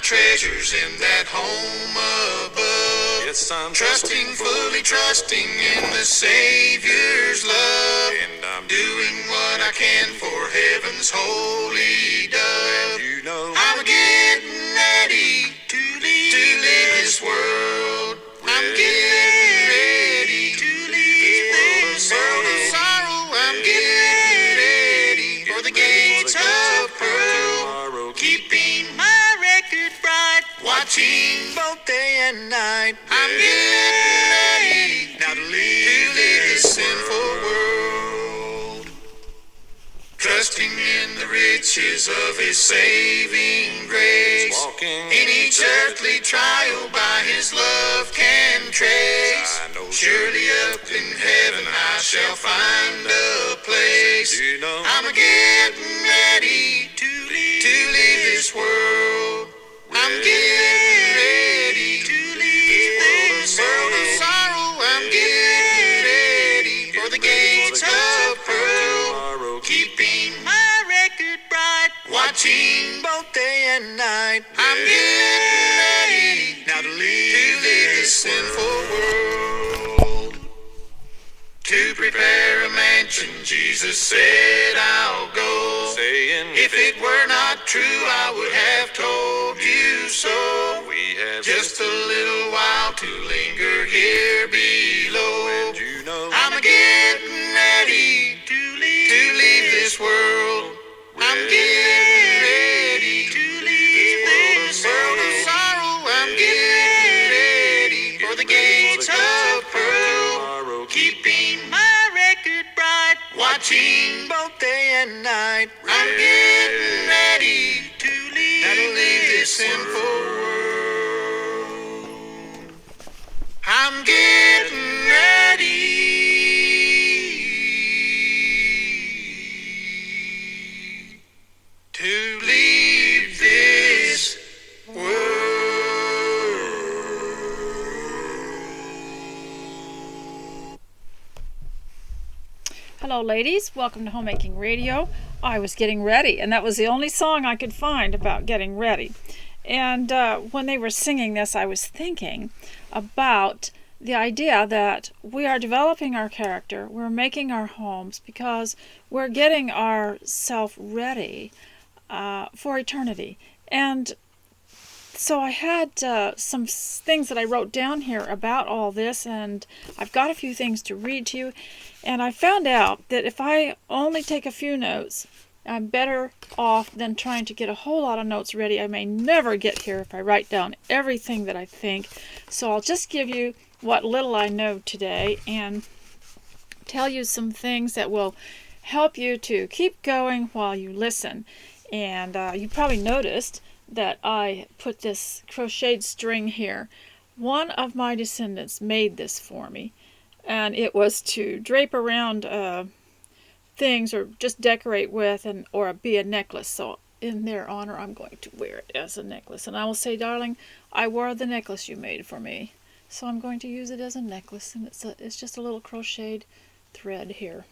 treasures in that home above. Yes, I'm trusting, fully trusting in the Savior's love. And I'm doing what I can for heaven's holy dove. And you know I'm getting ready to leave this world. I'm getting ready to leave this world of sorrow. I'm getting ready for the gates of pearl. Keeping my record bright, watching both day and night. I'm getting ready now to leave this sinful world. Trusting in the riches of His saving grace. walking In each earthly trial by His love can trace. I know Surely up in heaven I shall find a place. you know I'm getting ready to leave this world. I'm getting ready to leave this world of sorrow. I'm getting ready for the gates of pearl. Keeping my record bright, watching both day and night. I'm getting ready now to leave this sinful world. To prepare a mansion, Jesus said I'll go. saying If it were not true, I would have told you so. we have Just a little while to linger here below. and you know I'm getting ready to leave this world. I'm getting ready to leave this world of sorrow. I'm getting ready for the gates of pearl. Keeping my record bright, watching both day and night. I'm getting ready to leave this sinful world. I'm getting ready to leave this world. Hello ladies, welcome to Homemaking Radio. I was getting ready, and that was the only song I could find about getting ready. And when they were singing this, I was thinking about the idea that we are developing our character, we're making our homes because we're getting ourselves ready for eternity. And so I had some things that I wrote down here about all this, and I've got a few things to read to you. And I found out that if I only take a few notes, I'm better off than trying to get a whole lot of notes ready. I may never get here if I write down everything that I think. So I'll just give you what little I know today and tell you some things that will help you to keep going while you listen. And you probably noticed that I put this crocheted string here. One of my descendants made this for me, and it was to drape around things or just decorate with, and or be a necklace. So in their honor, I'm going to wear it as a necklace. And I will say, darling, I wore the necklace you made for me. So I'm going to use it as a necklace, and it's just a little crocheted thread here.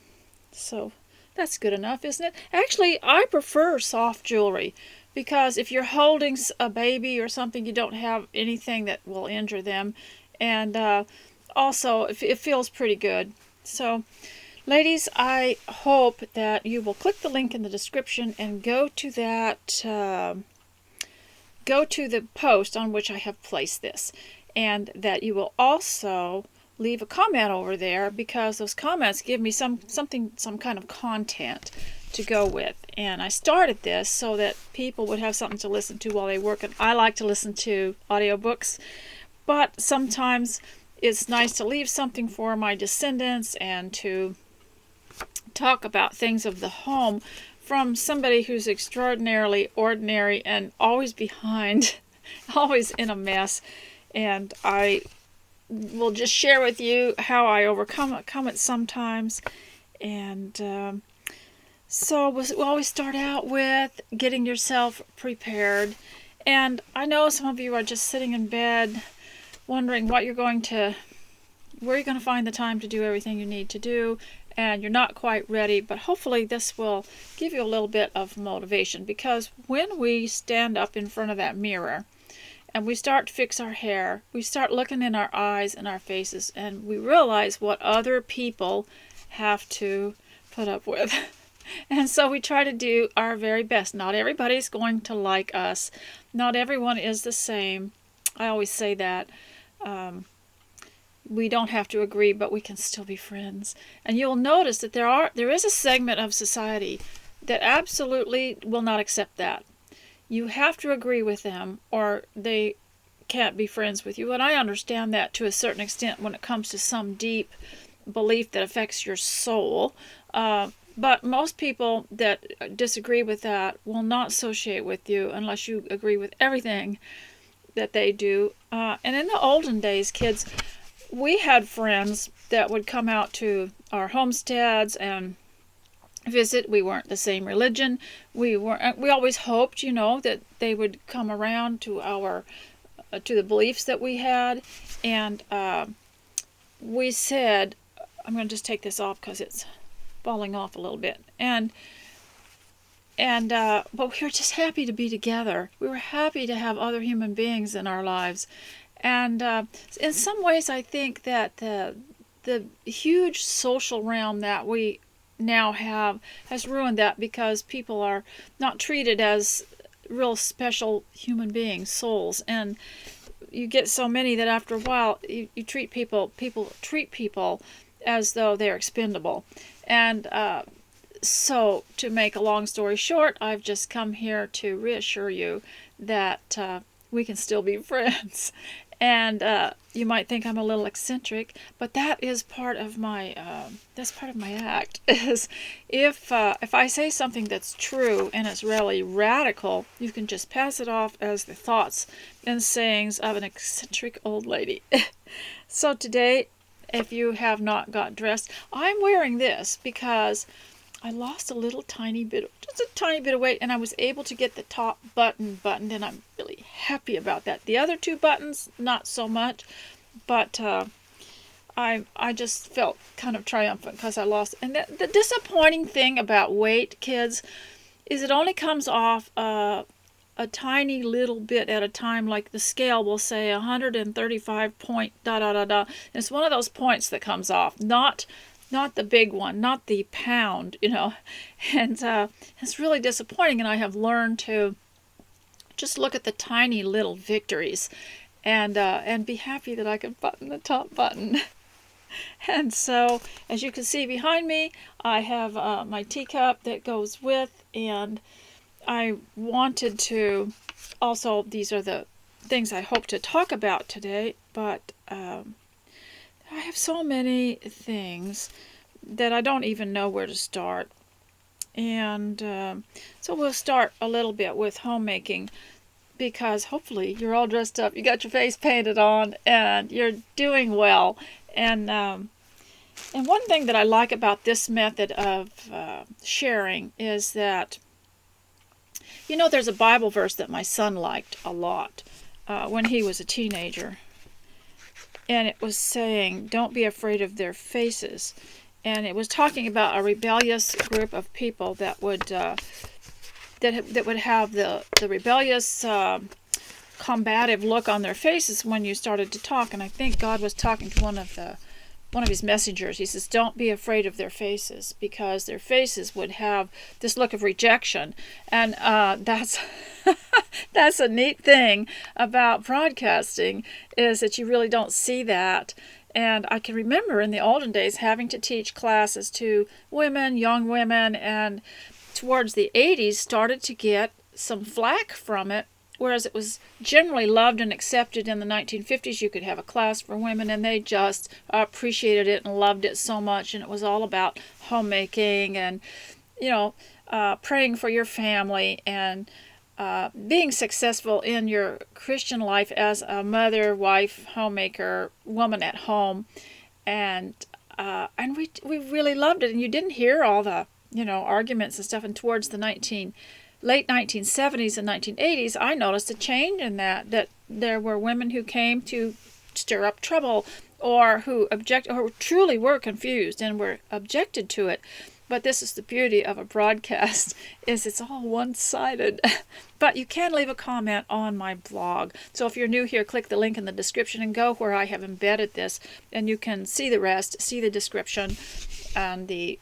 So that's good enough, isn't it? Actually, I prefer soft jewelry, because if you're holding a baby or something, you don't have anything that will injure them. And also, it feels pretty good. So, ladies, I hope that you will click the link in the description and go to that, go to the post on which I have placed this. And that you will also leave a comment over there, because those comments give me some kind of content to go with. And I started this so that people would have something to listen to while they work. And I like to listen to audiobooks, but sometimes it's nice to leave something for my descendants and to talk about things of the home from somebody who's extraordinarily ordinary and always behind, always in a mess. And I will just share with you how I overcome it sometimes. And so we'll always start out with getting yourself prepared. And I know some of you are just sitting in bed wondering where you're going to find the time to do everything you need to do, and you're not quite ready. But hopefully this will give you a little bit of motivation, because when we stand up in front of that mirror and we start to fix our hair, we start looking in our eyes and our faces, and we realize what other people have to put up with. And so we try to do our very best. Not everybody's going to like us. Not everyone is the same. I always say that. We don't have to agree, but we can still be friends. And you'll notice that there is a segment of society that absolutely will not accept that. You have to agree with them, or they can't be friends with you. And I understand that to a certain extent when it comes to some deep belief that affects your soul. But most people that disagree with that will not associate with you unless you agree with everything that they do. And in the olden days, kids, we had friends that would come out to our homesteads and visit. We weren't the same religion. We always hoped, that they would come around to to the beliefs that we had. And we said, I'm going to just take this off because it's falling off a little bit. But we were just happy to be together. We were happy to have other human beings in our lives. And in some ways, I think that the huge social realm that we now have has ruined that, because people are not treated as real special human beings, souls. And you get so many that after a while, you treat people treat people as though they're expendable. And so, to make a long story short, I've just come here to reassure you that we can still be friends. And you might think I'm a little eccentric, but that is part of my act. Is if I say something that's true and it's really radical, you can just pass it off as the thoughts and sayings of an eccentric old lady. So today, if you have not got dressed, I'm wearing this because I lost just a tiny bit of weight, and I was able to get the top button buttoned, and I'm really happy about that. The other two buttons, not so much, but I just felt kind of triumphant because I lost. And the disappointing thing about weight, kids, is it only comes off a tiny little bit at a time. Like the scale will say 135 point da da da da. And it's one of those points that comes off, not the big one, not the pound, and it's really disappointing. And I have learned to just look at the tiny little victories and be happy that I can button the top button. And so, as you can see behind me, I have my teacup that goes with, and I wanted to also, these are the things I hope to talk about today, but I have so many things that I don't even know where to start. And so we'll start a little bit with homemaking, because hopefully you're all dressed up, you got your face painted on, and you're doing well. And one thing that I like about this method of sharing is that, there's a Bible verse that my son liked a lot when he was a teenager. And it was saying, don't be afraid of their faces. And it was talking about a rebellious group of people that would that would have the rebellious, combative look on their faces when you started to talk. And I think God was talking to one of his messengers. He says, don't be afraid of their faces, because their faces would have this look of rejection. And that's that's a neat thing about broadcasting, is that you really don't see that. And I can remember in the olden days having to teach classes to women, young women, and towards the 80s started to get some flack from it, whereas it was generally loved and accepted in the 1950s. You could have a class for women, and they just appreciated it and loved it so much. And it was all about homemaking and, praying for your family and being successful in your Christian life as a mother, wife, homemaker, woman at home. And we really loved it. And you didn't hear all the, arguments and stuff. And towards the late 1970s and 1980s, I noticed a change in that there were women who came to stir up trouble, or who truly were confused and were objected to it. But this is the beauty of a broadcast, is it's all one-sided. But you can leave a comment on my blog. So if you're new here, click the link in the description and go where I have embedded this, and you can see the rest, see the description and the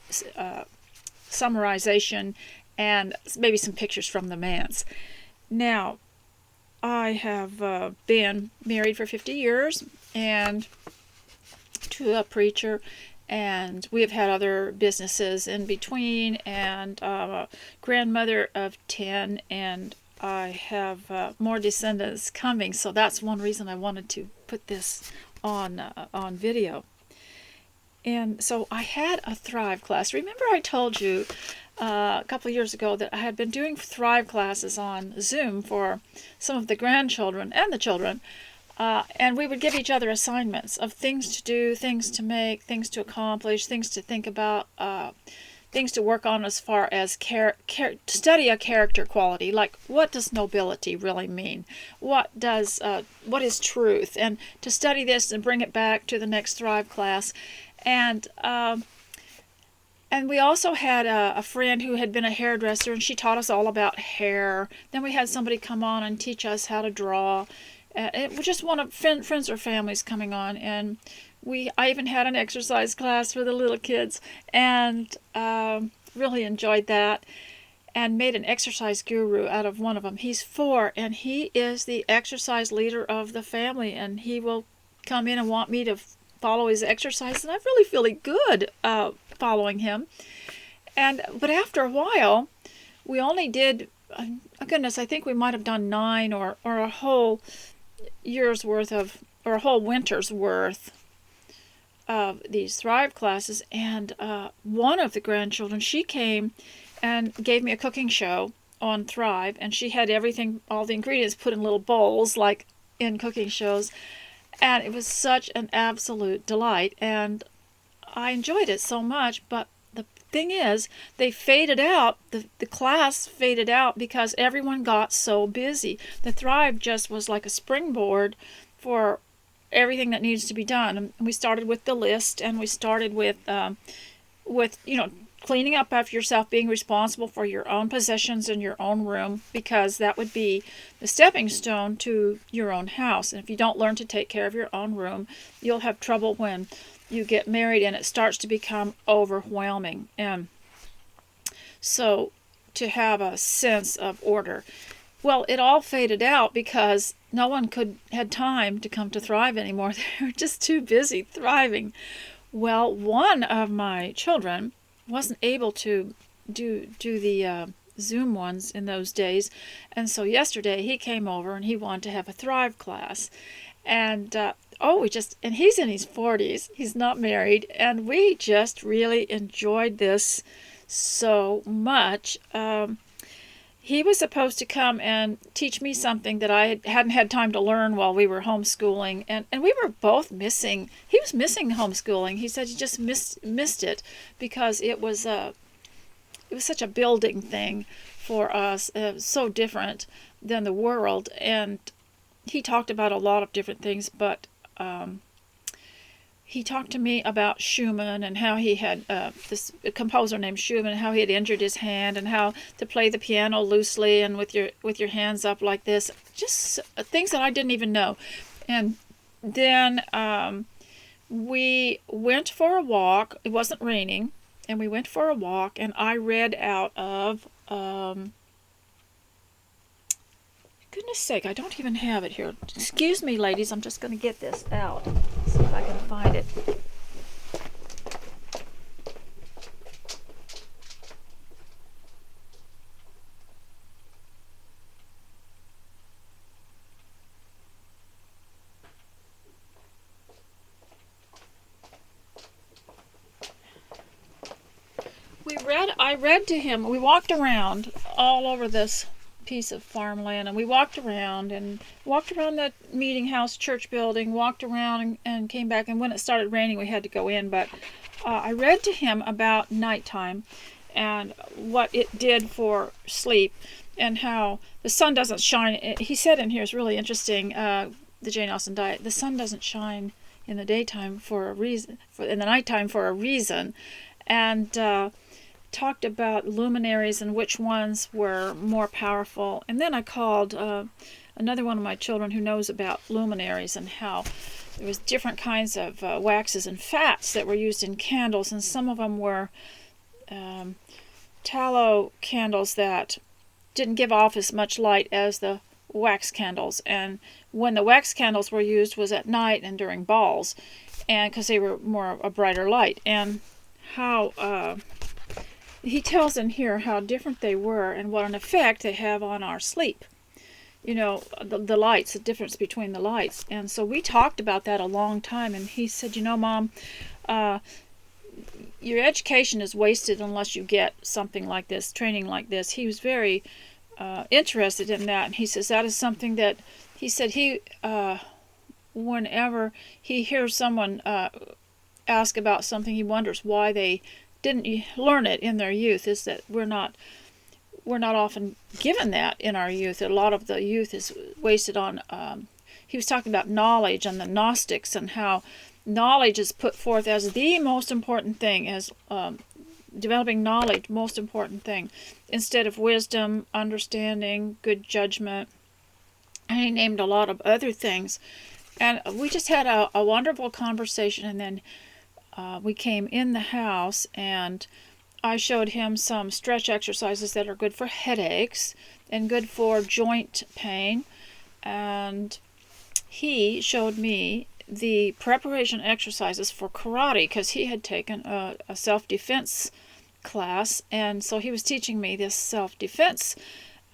summarization, and maybe some pictures from the manse. Now, I have been married for 50 years and to a preacher, and we have had other businesses in between, and a grandmother of 10, and I have more descendants coming, so that's one reason I wanted to put this on video. And so I had a Thrive class. Remember I told you a couple of years ago that I had been doing Thrive classes on Zoom for some of the grandchildren and the children, and we would give each other assignments of things to do, things to make, things to accomplish, things to think about, things to work on as far as study a character quality, like what does nobility really mean? What is truth? And to study this and bring it back to the next Thrive class. And we also had a friend who had been a hairdresser, and she taught us all about hair. Then we had somebody come on and teach us how to draw. It was just one of friends or families coming on, and I even had an exercise class for the little kids, and really enjoyed that, and made an exercise guru out of one of them. He's 4, and he is the exercise leader of the family, and he will come in and want me to follow his exercise, and I'm really feeling good following him. But after a while, we only did, goodness, I think we might have done 9 or a whole year's worth of, or a whole winter's worth of these Thrive classes. And one of the grandchildren, she came and gave me a cooking show on Thrive, and she had everything, all the ingredients put in little bowls like in cooking shows, and it was such an absolute delight, and I enjoyed it so much. But the thing is, they faded out, the class faded out because everyone got so busy. The Thrive just was like a springboard for everything that needs to be done. And we started with the list, and we started with cleaning up after yourself, being responsible for your own possessions in your own room, because that would be the stepping stone to your own house. And if you don't learn to take care of your own room, you'll have trouble when you get married and it starts to become overwhelming. And so to have a sense of order. Well, it all faded out because no one had time to come to Thrive anymore. They were just too busy thriving. Well, one of my children wasn't able to do the Zoom ones in those days, and so yesterday he came over and he wanted to have a Thrive class, and and he's in his 40s, he's not married, and we just really enjoyed this so much. He was supposed to come and teach me something that I hadn't had time to learn while we were homeschooling, and we were both missing. He was missing homeschooling. He said he just missed it because it was such a building thing for us, so different than the world. And he talked about a lot of different things, but he talked to me about Schumann and how he had this composer named Schumann, and how he had injured his hand, and how to play the piano loosely and with your hands up like this, just things that I didn't even know. And then we went for a walk. It wasn't raining, and we went for a walk, and I read out of goodness sake, I don't even have it here. Excuse me, ladies, I'm just going to get this out. See if I can find it. I read to him. We walked around all over this piece of farmland, and we walked around the meeting house church building, walked around and came back, and when it started raining we had to go in. But I read to him about nighttime and what it did for sleep, and how the sun doesn't shine. He said in here, it's really interesting, the Jane Austen diet, the sun doesn't shine in the daytime for a reason, in the nighttime for a reason. And talked about luminaries and which ones were more powerful. And then I called another one of my children who knows about luminaries and how there was different kinds of waxes and fats that were used in candles, and some of them were tallow candles that didn't give off as much light as the wax candles. And when the wax candles were used was at night and during balls, and because they were more a brighter light. And how he tells in here how different they were and what an effect they have on our sleep. You know, the lights, the difference between the lights. And so we talked about that a long time, and he said, you know, Mom, your education is wasted unless you get something like this, training like this. He was very interested in that, and he says that is something that, he said whenever he hears someone ask about something, he wonders why they didn't learn it in their youth, is that we're not often given that in our youth. A lot of the youth is wasted on, he was talking about knowledge and the Gnostics, and how knowledge is put forth as the most important thing, as developing knowledge, most important thing, instead of wisdom, understanding, good judgment. And he named a lot of other things. And we just had a wonderful conversation, and then we came in the house, and I showed him some stretch exercises that are good for headaches and good for joint pain. And he showed me the preparation exercises for karate, because he had taken a self-defense class, and so he was teaching me this self-defense.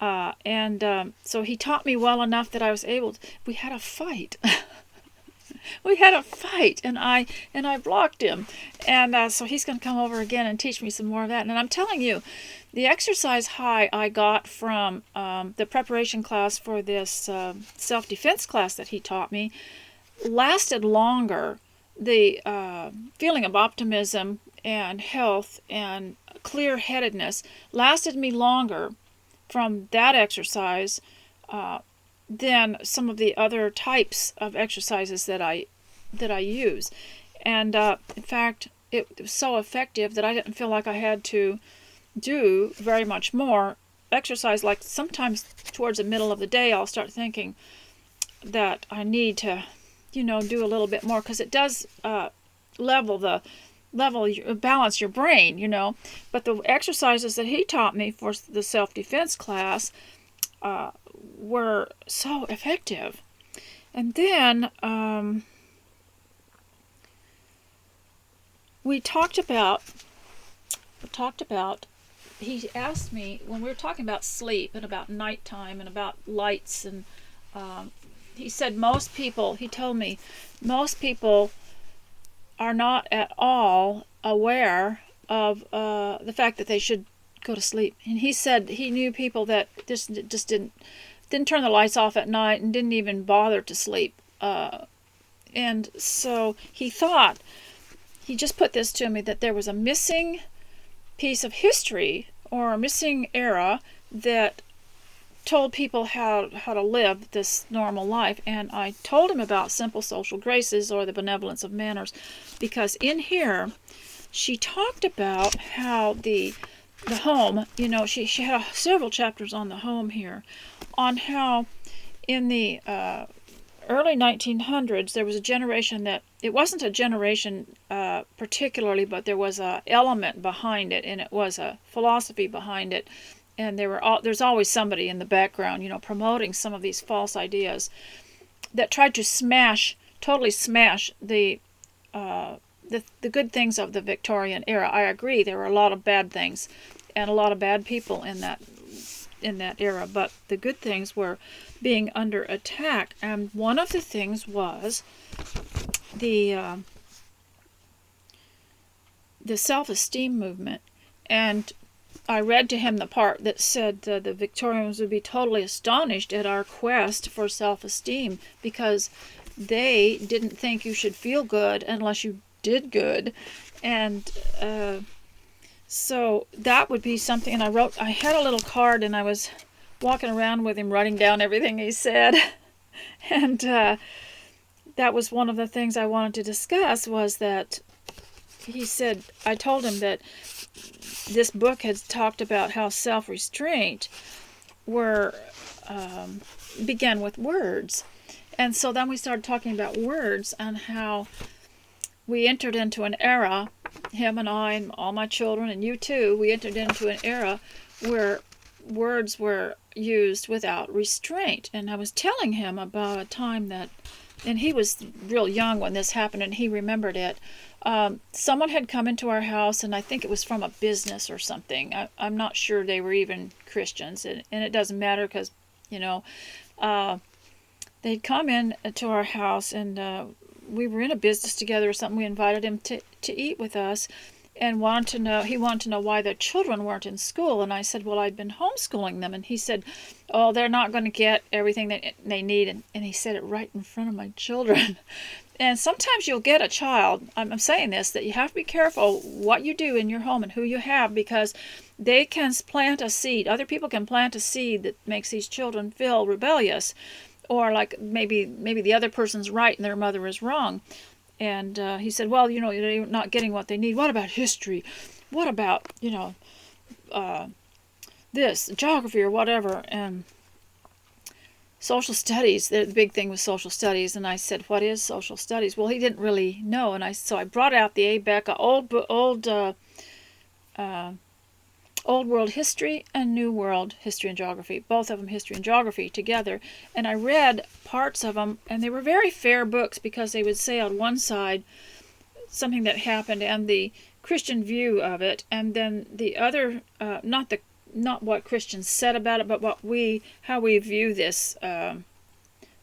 So he taught me well enough that I was able to, we had a fight. We had a fight, and I blocked him. And so he's going to come over again and teach me some more of that. And I'm telling you, the exercise high I got from the preparation class for this self-defense class that he taught me lasted longer. The feeling of optimism and health and clear-headedness lasted me longer from that exercise than some of the other types of exercises that I use. And in fact, it was so effective that I didn't feel like I had to do very much more exercise. Like sometimes towards the middle of the day, I'll start thinking that I need to, do a little bit more, because it does balance your brain, But the exercises that he taught me for the self-defense class were so effective. And then we talked about, he asked me, when we were talking about sleep and about nighttime and about lights, and he said he told me most people are not at all aware of the fact that they should go to sleep. And he said he knew people that just didn't turn the lights off at night and didn't even bother to sleep. And so he just put this to me, that there was a missing piece of history or a missing era that told people how to live this normal life. And I told him about simple social graces, or the benevolence of manners, because in here she talked about how the home, she had several chapters on the home here, on how in the early 1900s there was a generation that, it wasn't a generation particularly, but there was a element behind it, and it was a philosophy behind it. And there's always somebody in the background, promoting some of these false ideas that tried to totally smash the good things of the Victorian era. I agree, there were a lot of bad things and a lot of bad people in that era, but the good things were being under attack. And one of the things was the self-esteem movement. And I read to him the part that said the Victorians would be totally astonished at our quest for self-esteem, because they didn't think you should feel good unless you did good. And so that would be something. And I had a little card, and I was walking around with him writing down everything he said. And that was one of the things I wanted to discuss, was that he said, I told him that this book had talked about how self-restraint were began with words. And so then we started talking about words and how we entered into an era, him and I and all my children and you too, we entered into an era where words were used without restraint. And I was telling him about a time that, and he was real young when this happened and he remembered it. Someone had come into our house, and I think it was from a business or something. I'm not sure they were even Christians, and it doesn't matter because, they'd come in to our house, and we were in a business together or something. We invited him to eat with us, and he wanted to know why the children weren't in school. And I said, well, I'd been homeschooling them. And he said, oh, they're not going to get everything that they need. And he said it right in front of my children. And sometimes you'll get a child, I'm saying this, that you have to be careful what you do in your home and who you have, because they can plant a seed. Other people can plant a seed that makes these children feel rebellious, or like maybe the other person's right and their mother is wrong. And he said, well, they're not getting what they need. What about history? What about, this, geography or whatever? And social studies, the big thing was social studies. And I said, what is social studies? Well, he didn't really know. And so I brought out the ABECA, Old World History and New World History and Geography, both of them history and geography together. And I read parts of them, and they were very fair books because they would say on one side something that happened and the Christian view of it, and then the other, not what Christians said about it, but how we view this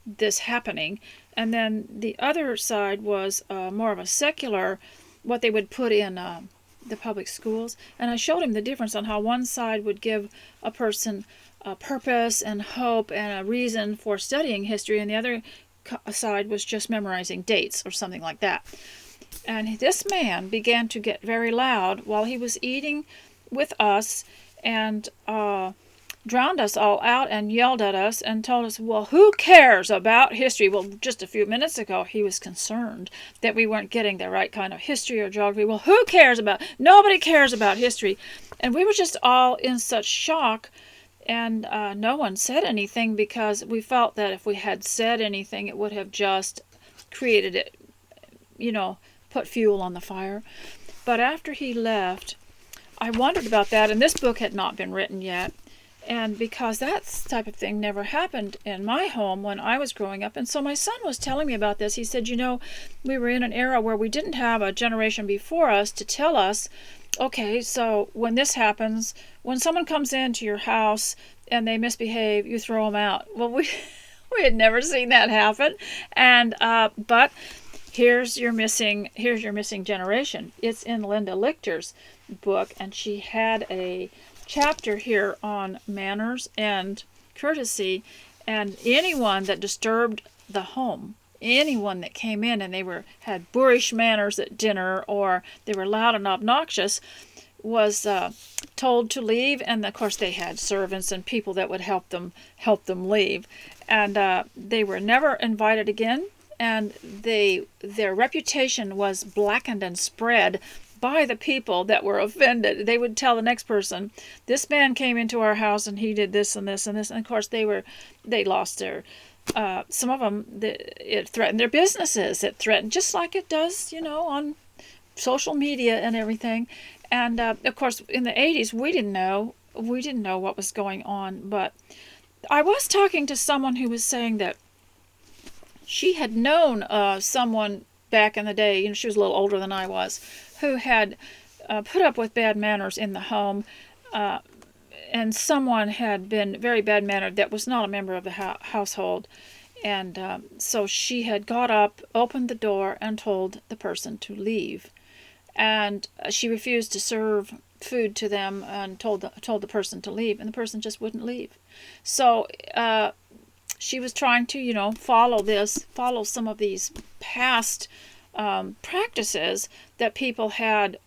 this happening. And then the other side was more of a secular, what they would put in the public schools. And I showed him the difference on how one side would give a person a purpose and hope and a reason for studying history, and the other side was just memorizing dates or something like that. And this man began to get very loud while he was eating with us, and drowned us all out and yelled at us and told us, well, who cares about history? Well, just a few minutes ago, he was concerned that we weren't getting the right kind of history or geography. Well, who cares about? Nobody cares about history. And we were just all in such shock, and no one said anything because we felt that if we had said anything, it would have just created it, put fuel on the fire. But after he left, I wondered about that, and this book had not been written yet. And because that type of thing never happened in my home when I was growing up. And so my son was telling me about this. He said, we were in an era where we didn't have a generation before us to tell us, okay, so when this happens, when someone comes into your house and they misbehave, you throw them out. Well, we had never seen that happen. And but here's your missing generation. It's in Linda Lichter's book, and she had a chapter here on manners and courtesy, and anyone that disturbed the home, anyone that came in and had boorish manners at dinner, or they were loud and obnoxious, was told to leave. And of course they had servants and people that would help them leave, and they were never invited again, and their reputation was blackened and spread by the people that were offended. They would tell the next person, this man came into our house and he did this and this and this. And of course they lost their, some of them, it threatened their businesses. It threatened, just like it does, on social media and everything. And of course in the 80s, we didn't know what was going on. But I was talking to someone who was saying that she had known someone back in the day, she was a little older than I was, who had put up with bad manners in the home, and someone had been very bad-mannered that was not a member of the household. And so she had got up, opened the door, and told the person to leave. And she refused to serve food to them and told the person to leave, and the person just wouldn't leave. So she was trying to, follow some of these past practices that people had,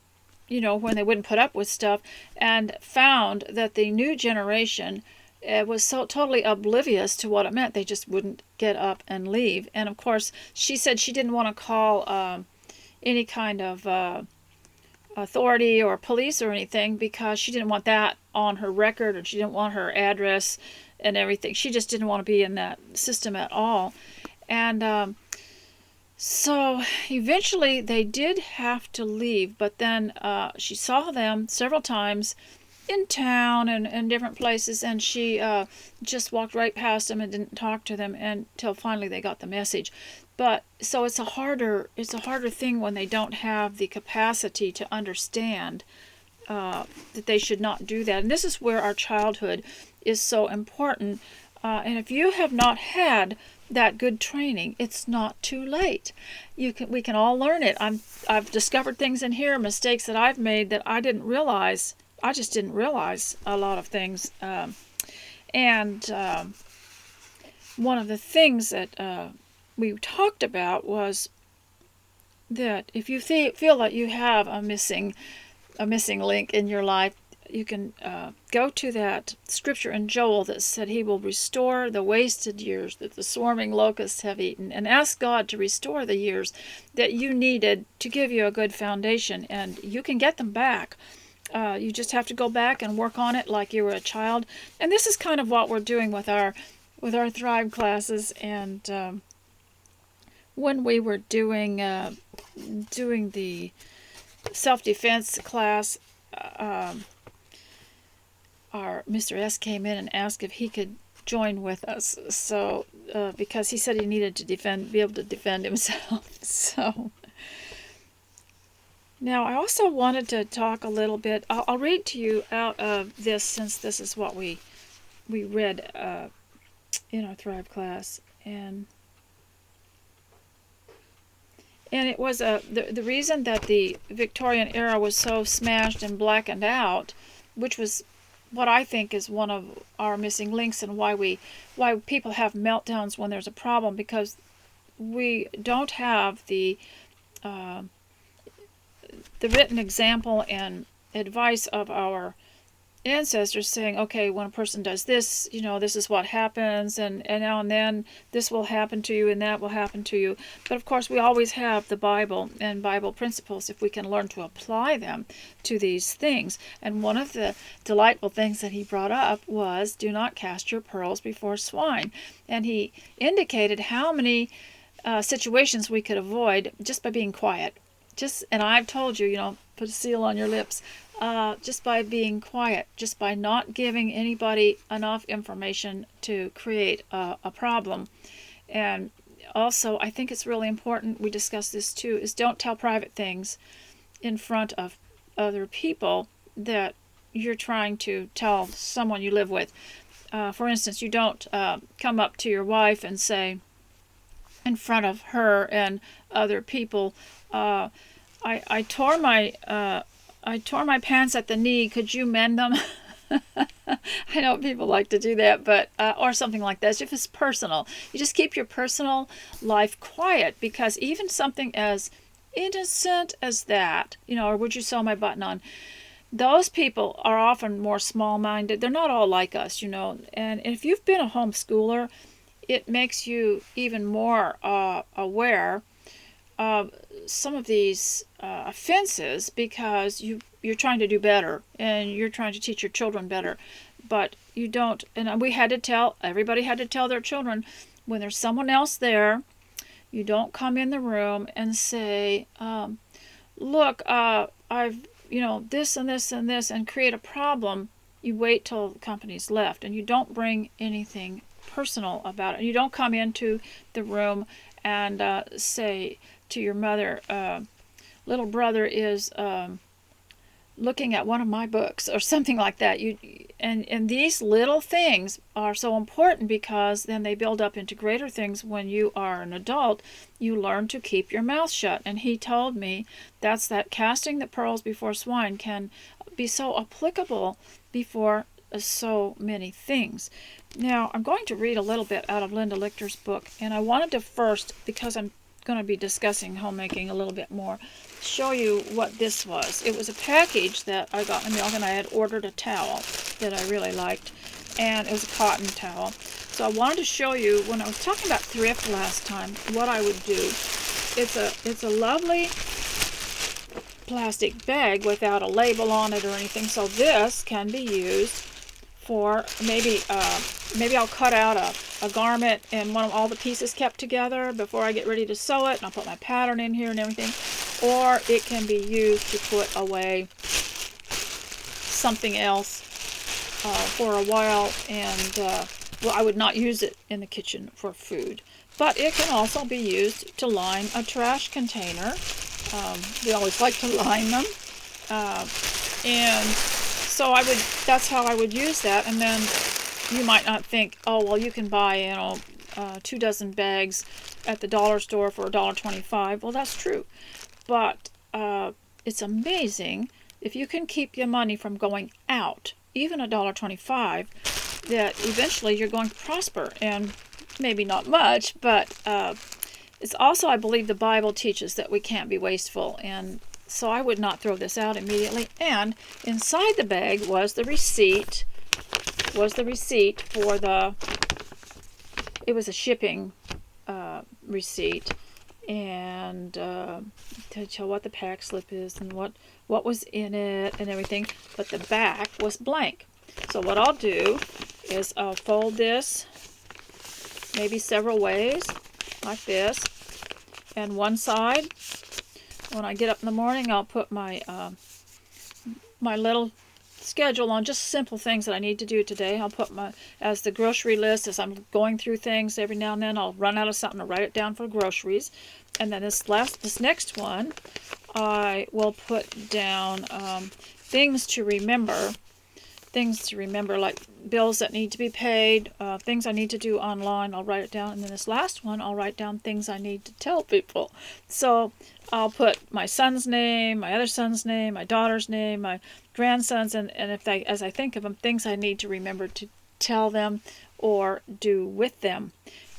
when they wouldn't put up with stuff, and found that the new generation was so totally oblivious to what it meant. They just wouldn't get up and leave. And of course, she said she didn't want to call any kind of authority or police or anything, because she didn't want that on her record, and she didn't want her address and everything. She just didn't want to be in that system at all. And so eventually they did have to leave, but then she saw them several times in town and different places, and she just walked right past them and didn't talk to them until finally they got the message. But so it's a harder thing when they don't have the capacity to understand that they should not do that. And this is where our childhood is so important. And if you have not had that good training, it's not too late. We can all learn it. I've discovered things in here, mistakes that I've made that I didn't realize. I just didn't realize a lot of things. And one of the things that we talked about was that if you feel that you have a missing link in your life, you can go to that scripture in Joel that said he will restore the wasted years that the swarming locusts have eaten, and ask God to restore the years that you needed to give you a good foundation, and you can get them back. You just have to go back and work on it like you were a child. And this is kind of what we're doing with our Thrive classes. And when we were doing the self-defense class, our Mr. S came in and asked if he could join with us. So because he said he needed to be able to defend himself. So. Now, I also wanted to talk a little bit. I'll read to you out of this, since this is what we read in our Thrive class, and it was the reason that the Victorian era was so smashed and blackened out, which was what I think is one of our missing links, and why people have meltdowns when there's a problem, because we don't have the written example and advice of our ancestors saying, okay, when a person does this, this is what happens, and now and then this will happen to you and that will happen to you. But of course we always have the Bible and Bible principles if we can learn to apply them to these things. And one of the delightful things that he brought up was, do not cast your pearls before swine. And he indicated how many situations we could avoid just by being quiet. And I've told you, put a seal on your lips, just by being quiet, just by not giving anybody enough information to create a problem. And also, I think it's really important, we discussed this too, is don't tell private things in front of other people that you're trying to tell someone you live with. For instance, you don't come up to your wife and say, in front of her and other people, I tore my pants at the knee. Could you mend them? I know people like to do that, but or something like that. If it's personal, you just keep your personal life quiet, because even something as innocent as that, or would you sew my button on? Those people are often more small-minded. They're not all like us, And if you've been a homeschooler, it makes you even more aware of some of these offenses, because you're trying to do better and you're trying to teach your children better, but you don't. And everybody had to tell their children, when there's someone else there, you don't come in the room and say, look, I've this and this and this, and create a problem. You wait till the company's left, and you don't bring anything personal about it. You don't come into the room and say to your mother, little brother is looking at one of my books, or something like that. And these little things are so important, because then they build up into greater things. When you are an adult, you learn to keep your mouth shut. And he told me that casting the pearls before swine can be so applicable before so many things. Now, I'm going to read a little bit out of Linda Lichter's book, and I wanted to first, because I'm going to be discussing homemaking a little bit more, show you what this was. It was a package that I got in the mail, and I had ordered a towel that I really liked, and it was a cotton towel. So I wanted to show you, when I was talking about thrift last time, what I would do. It's a lovely plastic bag without a label on it or anything. So this can be used for maybe I'll cut out a garment and want all the pieces kept together before I get ready to sew it, and I'll put my pattern in here and everything. Or it can be used to put away something else for a while, and well, I would not use it in the kitchen for food. But it can also be used to line a trash container. We always like to line them. And so that's how I would use that. And then you might not think, oh, well, you can buy, 2 dozen bags at the dollar store for $1.25. Well, that's true. But it's amazing if you can keep your money from going out, even $1.25, that eventually you're going to prosper. And maybe not much, but it's also, I believe, the Bible teaches that we can't be wasteful, and so I would not throw this out immediately. And inside the bag was the receipt. It was a shipping receipt, and to tell what the pack slip is and what was in it and everything. But the back was blank. So what I'll do is I'll fold this maybe several ways, like this. And one side, when I get up in the morning, I'll put my my little schedule on, just simple things that I need to do today. I'll put as the grocery list, as I'm going through things every now and then, I'll run out of something to write it down for groceries. And then this next one, I will put down things to remember, like bills that need to be paid, things I need to do online, I'll write it down. And then this last one, I'll write down things I need to tell people. So I'll put my son's name, my other son's name, my daughter's name, my grandson's, and as I think of them, things I need to remember to tell them or do with them.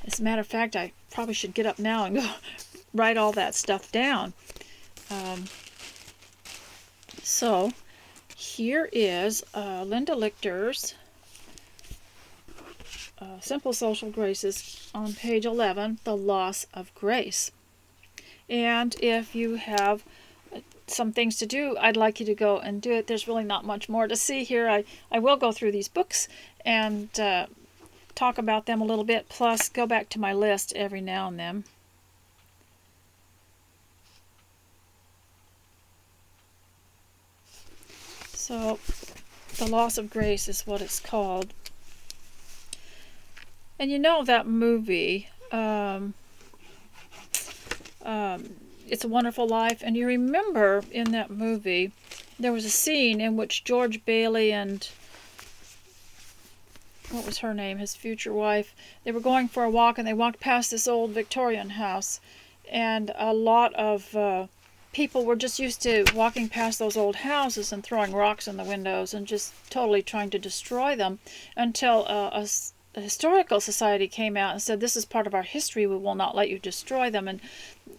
As a matter of fact, I probably should get up now and go write all that stuff down. So here is Linda Lichter's Simple Social Graces on page 11, The Loss of Grace. And if you have some things to do, I'd like you to go and do it. There's really not much more to see here. I will go through these books and talk about them a little bit, plus go back to my list every now and then. So, The Loss of Grace is what it's called. And you know that movie, It's a Wonderful Life, and you remember in that movie there was a scene in which George Bailey and, what was her name, his future wife, they were going for a walk, and they walked past this old Victorian house, and a lot of people were just used to walking past those old houses and throwing rocks in the windows and just totally trying to destroy them, until a historical society came out and said, this is part of our history, we will not let you destroy them.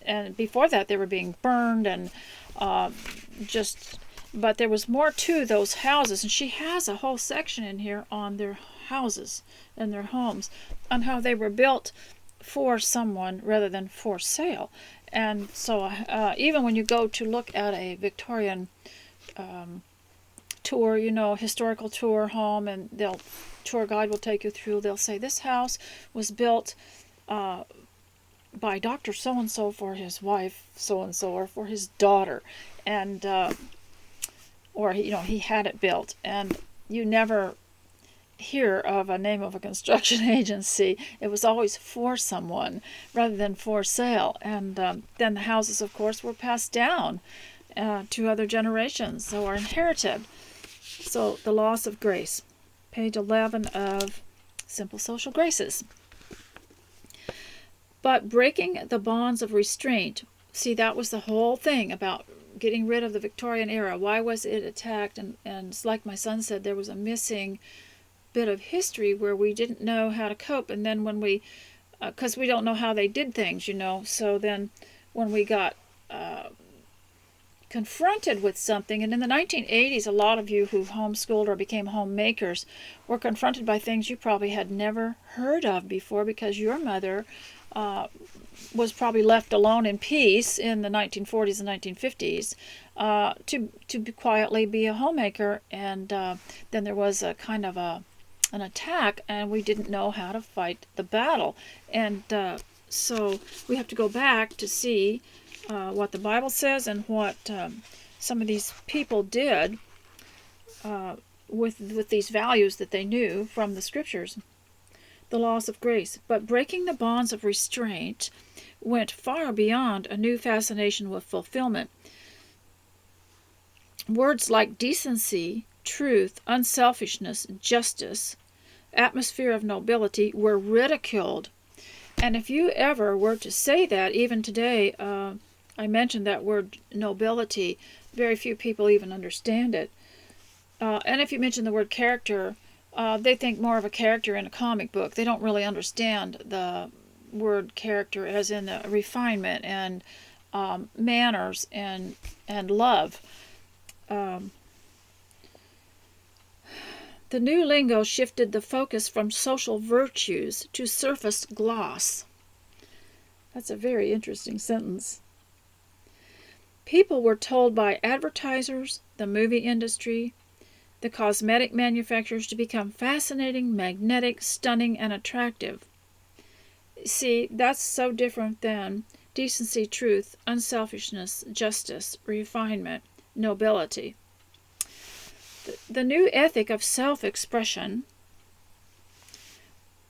And before that they were being burned, and but there was more to those houses, and she has a whole section in here on their houses and their homes, on how they were built for someone rather than for sale. And so even when you go to look at a Victorian tour, historical tour home, and tour guide will take you through, they'll say this house was built by Dr. So-and-so for his wife so-and-so, or for his daughter, and or he had it built. And you never hear of a name of a construction agency. It was always for someone rather than for sale. And then the houses, of course, were passed down to other generations, so are inherited. So, The Loss of Grace, page 11 of Simple Social Graces. But breaking the bonds of restraint, see, that was the whole thing about getting rid of the Victorian era. Why was it attacked? And it's like my son said, there was a missing bit of history where we didn't know how to cope. And then when we, because we don't know how they did things, so then when we got confronted with something, and in the 1980s, a lot of you who homeschooled or became homemakers were confronted by things you probably had never heard of before because your mother was probably left alone in peace in the 1940s and 1950s to quietly be a homemaker, and then there was a kind of an attack, and we didn't know how to fight the battle, and so we have to go back to see what the Bible says and what some of these people did with these values that they knew from the scriptures, the laws of grace. But breaking the bonds of restraint went far beyond a new fascination with fulfillment. Words like decency, truth, unselfishness, justice, atmosphere of nobility were ridiculed. And if you ever were to say that, even today, I mentioned that word nobility, very few people even understand it. And if you mention the word character, they think more of a character in a comic book. They don't really understand the word character as in the refinement and manners and love. The new lingo shifted the focus from social virtues to surface gloss. That's a very interesting sentence. People were told by advertisers, the movie industry, the cosmetic manufacturers to become fascinating, magnetic, stunning, and attractive. See, that's so different than decency, truth, unselfishness, justice, refinement, nobility. The new ethic of self-expression,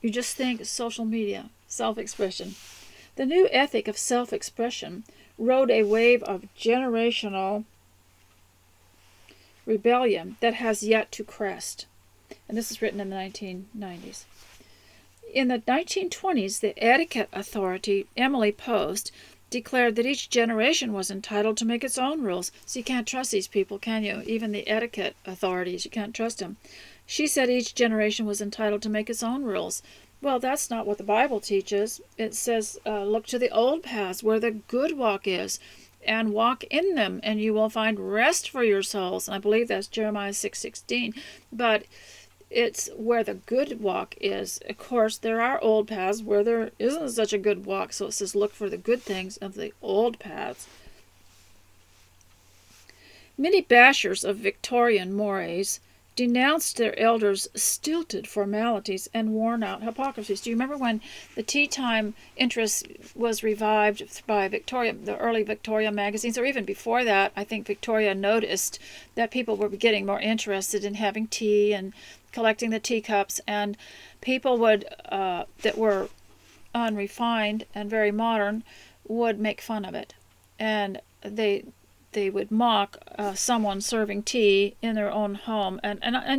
you just think social media, self-expression. The new ethic of self-expression rode a wave of generational rebellion that has yet to crest. And this is written in the 1990s. In the 1920s, the etiquette authority, Emily Post, declared that each generation was entitled to make its own rules. So you can't trust these people, can you? Even the etiquette authorities, you can't trust them. She said each generation was entitled to make its own rules. Well, that's not what the Bible teaches. It says, look to the old paths where the good walk is, and walk in them, and you will find rest for your souls. And I believe that's Jeremiah 6:16. But it's where the good walk is. Of course, there are old paths where there isn't such a good walk, so it says look for the good things of the old paths. Many bashers of Victorian mores denounced their elders' stilted formalities and worn-out hypocrisies. Do you remember when the tea time interest was revived by Victoria, the early Victoria magazines, or even before that? I think Victoria noticed that people were getting more interested in having tea and collecting the teacups, and people would that were unrefined and very modern would make fun of it, and they would mock someone serving tea in their own home, and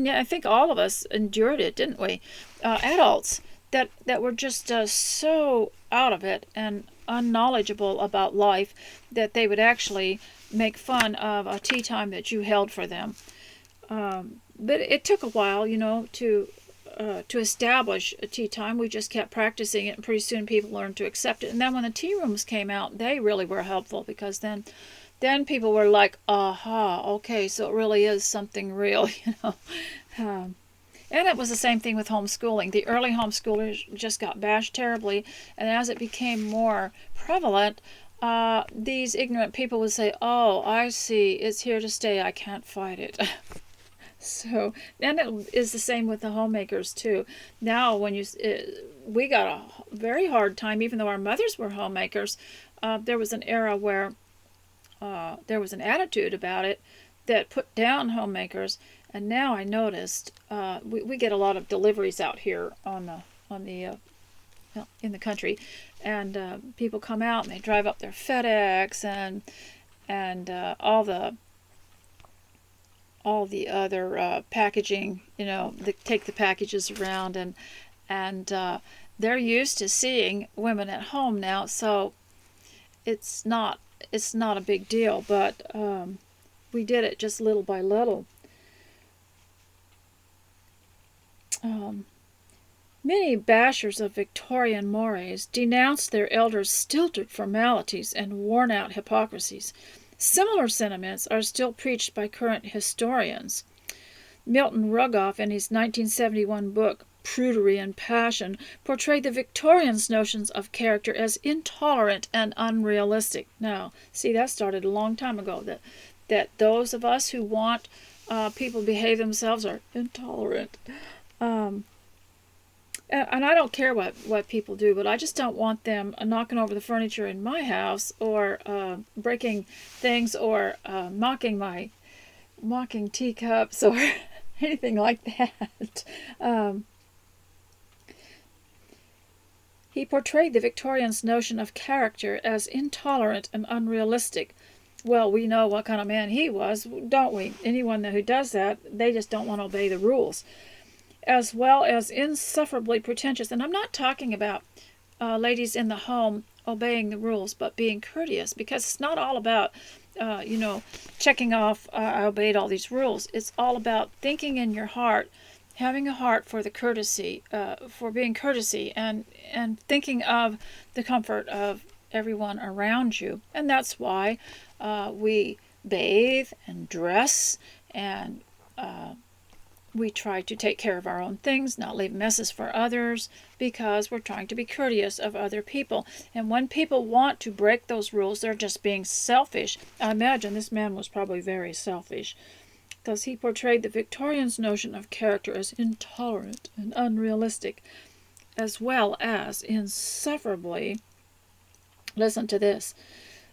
I think all of us endured it, didn't we? Adults that were just so out of it and unknowledgeable about life that they would actually make fun of a tea time that you held for them. But it took a while, to establish a tea time. We just kept practicing it, and pretty soon people learned to accept it. And then when the tea rooms came out, they really were helpful, because then people were like, aha, okay, so it really is something real, And it was the same thing with homeschooling. The early homeschoolers just got bashed terribly, and as it became more prevalent, these ignorant people would say, oh, I see, it's here to stay, I can't fight it. So, and it is the same with the homemakers too. Now, when we got a very hard time, even though our mothers were homemakers. There was an era where there was an attitude about it that put down homemakers, and now I noticed we get a lot of deliveries out here in the country, and people come out and they drive up their FedEx and all the other packaging, they take the packages around, and they're used to seeing women at home now, so it's not a big deal, but we did it just little by little. Many bashers of Victorian mores denounced their elders' stilted formalities and worn-out hypocrisies. Similar sentiments are still preached by current historians. Milton Rugoff, in his 1971 book Prudery and Passion, portrayed the Victorians' notions of character as intolerant and unrealistic. Now, see, that started a long time ago, that those of us who want people to behave themselves are intolerant. And I don't care what people do, but I just don't want them knocking over the furniture in my house, or breaking things, or mocking teacups, or anything like that. He portrayed the Victorians' notion of character as intolerant and unrealistic. Well, we know what kind of man he was, don't we? Anyone who does that, they just don't want to obey the rules. As well as insufferably pretentious. And I'm not talking about ladies in the home obeying the rules, but being courteous, because it's not all about, checking off, I obeyed all these rules. It's all about thinking in your heart, having a heart for the courtesy, for being courtesy, and thinking of the comfort of everyone around you. And that's why we bathe and dress, and we try to take care of our own things, not leave messes for others, because we're trying to be courteous of other people. And when people want to break those rules, they're just being selfish. I imagine this man was probably very selfish, because he portrayed the Victorians' notion of character as intolerant and unrealistic, as well as insufferably, listen to this,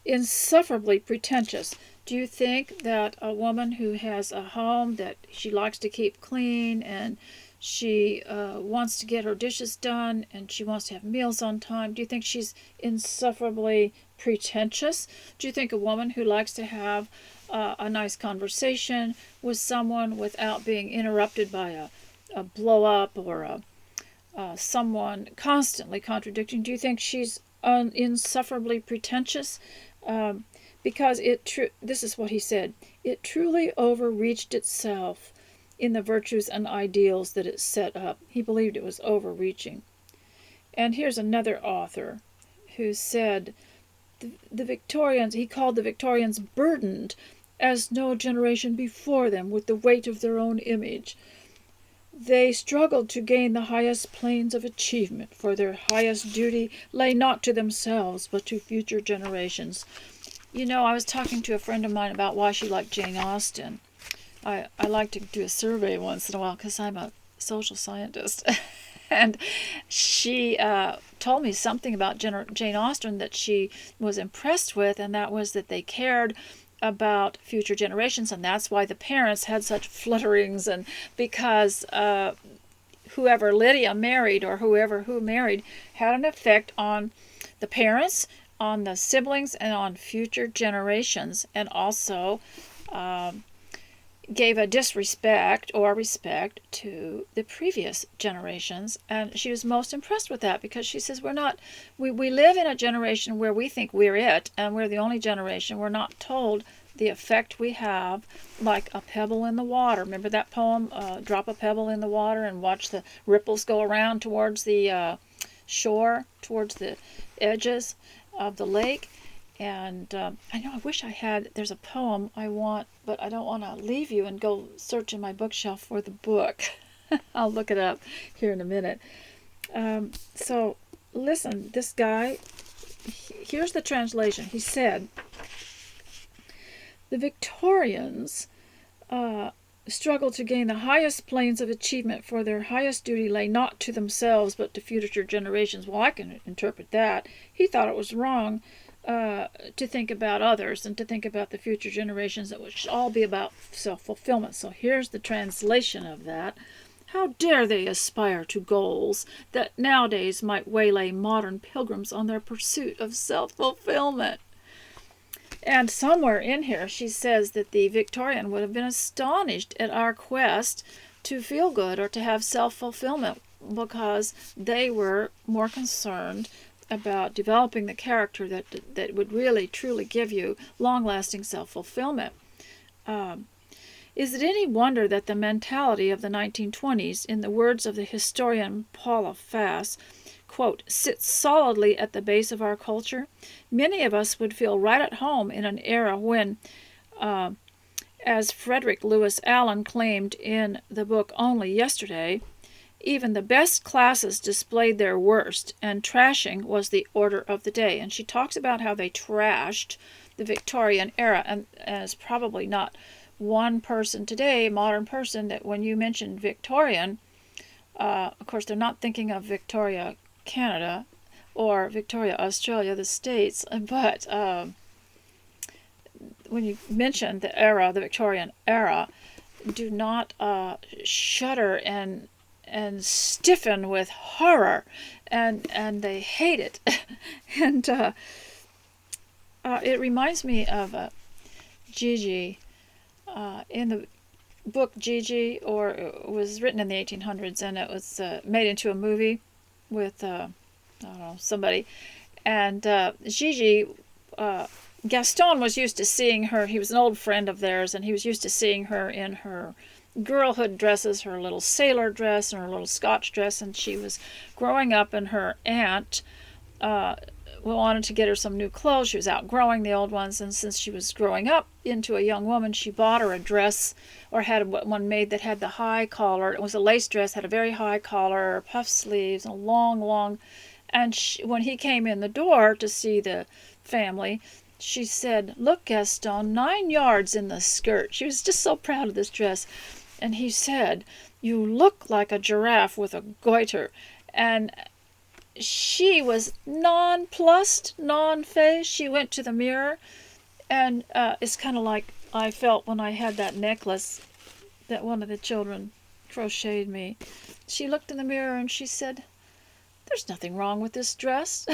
insufferably pretentious. Do you think that a woman who has a home that she likes to keep clean, and she wants to get her dishes done, and she wants to have meals on time, do you think she's insufferably pretentious? Do you think a woman who likes to have a nice conversation with someone without being interrupted by a blow up, or someone constantly contradicting, do you think she's insufferably pretentious? Because this is what he said, it truly overreached itself in the virtues and ideals that it set up. He believed it was overreaching. And here's another author who said the Victorians, he called the Victorians burdened as no generation before them with the weight of their own image. They struggled to gain the highest planes of achievement, for their highest duty lay not to themselves, but to future generations. You know, I was talking to a friend of mine about why she liked Jane Austen. I like to do a survey once in a while, because I'm a social scientist. And she told me something about Jane Austen that she was impressed with, and that was that they cared about future generations, and that's why the parents had such flutterings, and because whoever Lydia married, or who married, had an effect on the parents, on the siblings, and on future generations, and also gave a disrespect or respect to the previous generations. And she was most impressed with that, because she says we live in a generation where we think we're it, and we're the only generation. We're not told the effect we have, like a pebble in the water. Remember that poem, drop a pebble in the water and watch the ripples go around towards the shore, towards the edges of the lake. And I know, I wish I had, there's a poem I want, but I don't want to leave you and go search in my bookshelf for the book. I'll look it up here in a minute. So listen, this guy, here's the translation. He said, the Victorians struggled to gain the highest planes of achievement, for their highest duty lay not to themselves, but to future generations. Well, I can interpret that. He thought it was wrong to think about others and to think about the future generations. It should all be about self-fulfillment. So here's the translation of that. How dare they aspire to goals that nowadays might waylay modern pilgrims on their pursuit of self-fulfillment? And somewhere in here she says that the Victorian would have been astonished at our quest to feel good or to have self-fulfillment, because they were more concerned about developing the character that would really truly give you long-lasting self-fulfillment. Is it any wonder that the mentality of the 1920s, in the words of the historian Paula Fass, quote, sits solidly at the base of our culture, many of us would feel right at home in an era when, as Frederick Lewis Allen claimed in the book Only Yesterday, even the best classes displayed their worst, and trashing was the order of the day. And she talks about how they trashed the Victorian era, and it's probably not one person today, modern person, that when you mention Victorian, of course they're not thinking of Victoria, Canada, or Victoria, Australia, the States, but when you mention the era, the Victorian era, do not shudder and stiffen with horror, and they hate it. And it reminds me of Gigi in the book Gigi, or it was written in the 1800s, and it was made into a movie with I don't know, somebody, and Gigi. Gaston was used to seeing her. He was an old friend of theirs, and he was used to seeing her in her girlhood dresses, her little sailor dress and her little Scotch dress, and she was growing up, and her aunt wanted to get her some new clothes. She was outgrowing the old ones, and since she was growing up into a young woman, she bought her a dress, or had one made that had the high collar. It was a lace dress, had a very high collar, puff sleeves, and a long, and when he came in the door to see the family, she said, "Look, Gaston, 9 yards in the skirt." She was just so proud of this dress. And he said, "You look like a giraffe with a goiter." And she was nonplussed, non-phased. She went to the mirror, and it's kind of like I felt when I had that necklace that one of the children crocheted me. She looked in the mirror and she said, "There's nothing wrong with this dress."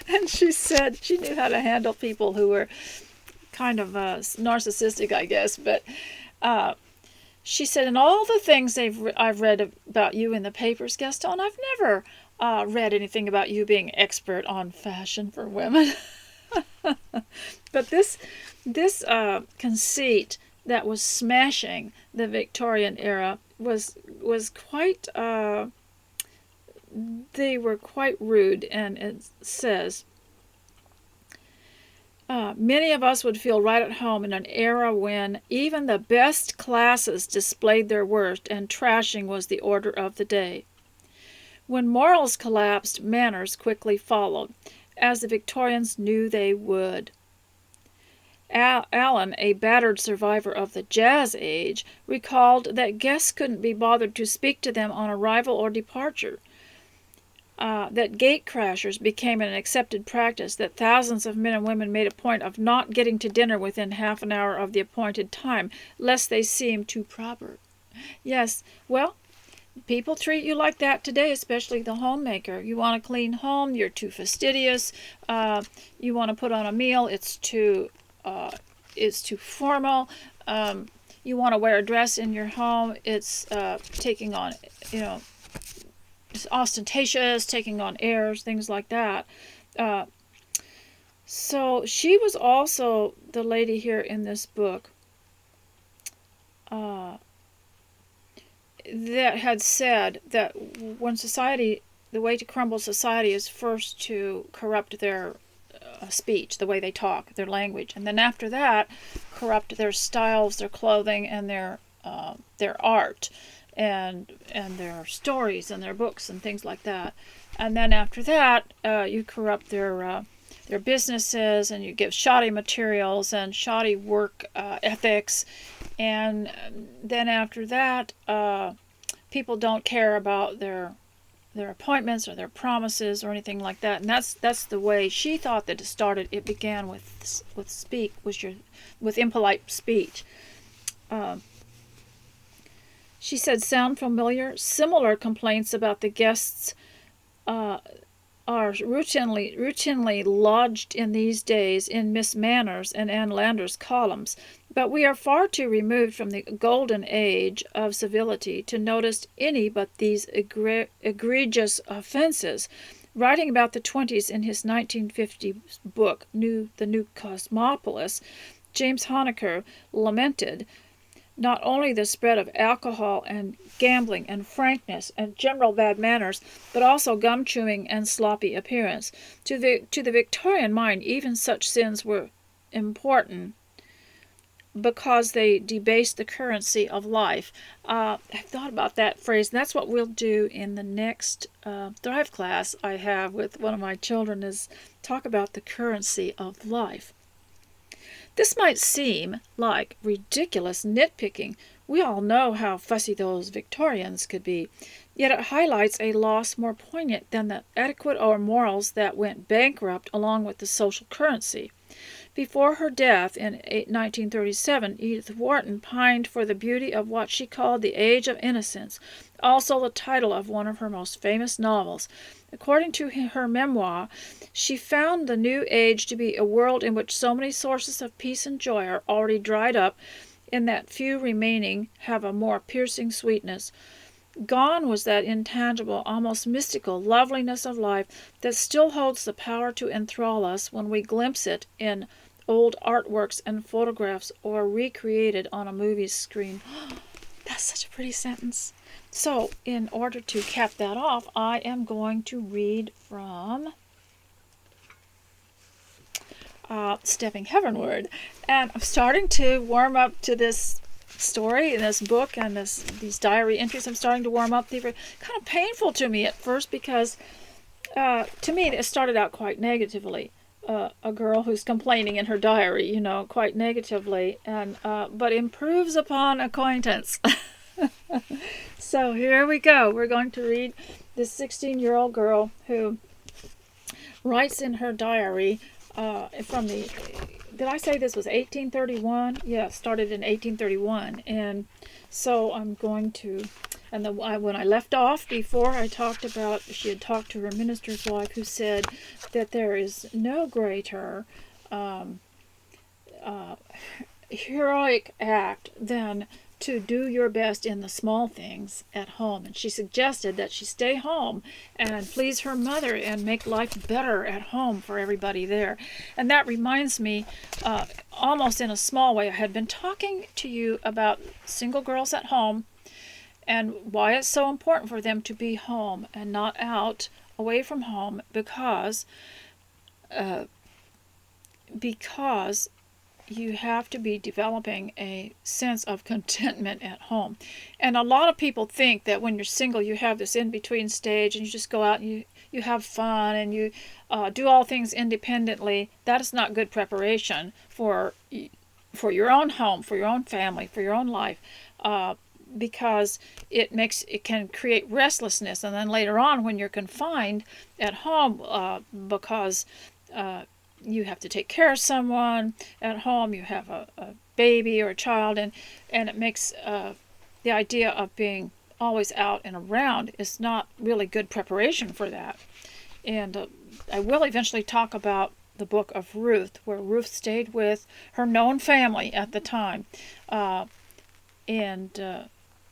And she said she knew how to handle people who were kind of narcissistic, I guess. But she said, "In all the things I've read about you in the papers, Gaston, I've never read anything about you being expert on fashion for women." But this conceit that was smashing the Victorian era was quite. They were quite rude, and it says, many of us would feel right at home in an era when even the best classes displayed their worst, and trashing was the order of the day. When morals collapsed, manners quickly followed, as the Victorians knew they would. Allen, a battered survivor of the Jazz Age, recalled that guests couldn't be bothered to speak to them on arrival or departure. That gate crashers became an accepted practice, that thousands of men and women made a point of not getting to dinner within half an hour of the appointed time, lest they seem too proper. Yes, well, people treat you like that today, especially the homemaker. You want a clean home, you're too fastidious. You want to put on a meal, it's too formal. You want to wear a dress in your home, it's taking on, it's ostentatious, taking on airs, things like that. So she was also the lady here in this book that had said that when society, the way to crumble society is first to corrupt their speech, the way they talk, their language, and then after that, corrupt their styles, their clothing, and their art. And their stories and their books and things like that, and then after that, you corrupt their businesses, and you give shoddy materials and shoddy work ethics, and then after that, people don't care about their appointments or their promises or anything like that. And that's the way she thought that it started. It began with impolite speech. She said, "Sound familiar? Similar complaints about the guests are routinely lodged in these days in Miss Manners and Ann Lander's columns, but we are far too removed from the golden age of civility to notice any but these egregious offenses." Writing about the 20s in his 1950 book, The New Cosmopolis, James Honecker lamented, not only the spread of alcohol and gambling and frankness and general bad manners, but also gum chewing and sloppy appearance. To the Victorian mind, even such sins were important because they debased the currency of life. I've thought about that phrase, and that's what we'll do in the next Thrive class I have with one of my children, is talk about the currency of life. This might seem like ridiculous nitpicking. We all know how fussy those Victorians could be, yet it highlights a loss more poignant than the etiquette or morals that went bankrupt along with the social currency. Before her death in 1937, Edith Wharton pined for the beauty of what she called the Age of Innocence, also the title of one of her most famous novels. According to her memoir, she found the new age to be a world in which so many sources of peace and joy are already dried up, and that few remaining have a more piercing sweetness. Gone was that intangible, almost mystical loveliness of life that still holds the power to enthrall us when we glimpse it in old artworks and photographs or recreated on a movie screen. That's such a pretty sentence. So, in order to cap that off, I am going to read from Stepping Heavenward. And I'm starting to warm up to this story in this book and these diary entries. I'm starting to warm up. They were kind of painful to me at first because, to me, it started out quite negatively. A girl who's complaining in her diary, quite negatively, and but improves upon acquaintance. So here we go. We're going to read this 16-year-old girl who writes in her diary from the, did I say this was 1831? Yeah, started in 1831. And so I'm going to, and when I left off before, I talked about, she had talked to her minister's wife who said that there is no greater heroic act than to do your best in the small things at home. And she suggested that she stay home and please her mother and make life better at home for everybody there. And that reminds me, almost in a small way, I had been talking to you about single girls at home and why it's so important for them to be home and not out away from home because you have to be developing a sense of contentment at home. And a lot of people think that when you're single, you have this in-between stage and you just go out and you have fun and you do all things independently. That is not good preparation for your own home, for your own family, for your own life, because it can create restlessness. And then later on, when you're confined at home because you have to take care of someone at home, you have a baby or a child, and it makes the idea of being always out and around is not really good preparation for that. And I will eventually talk about the book of Ruth, where Ruth stayed with her known family at the time, and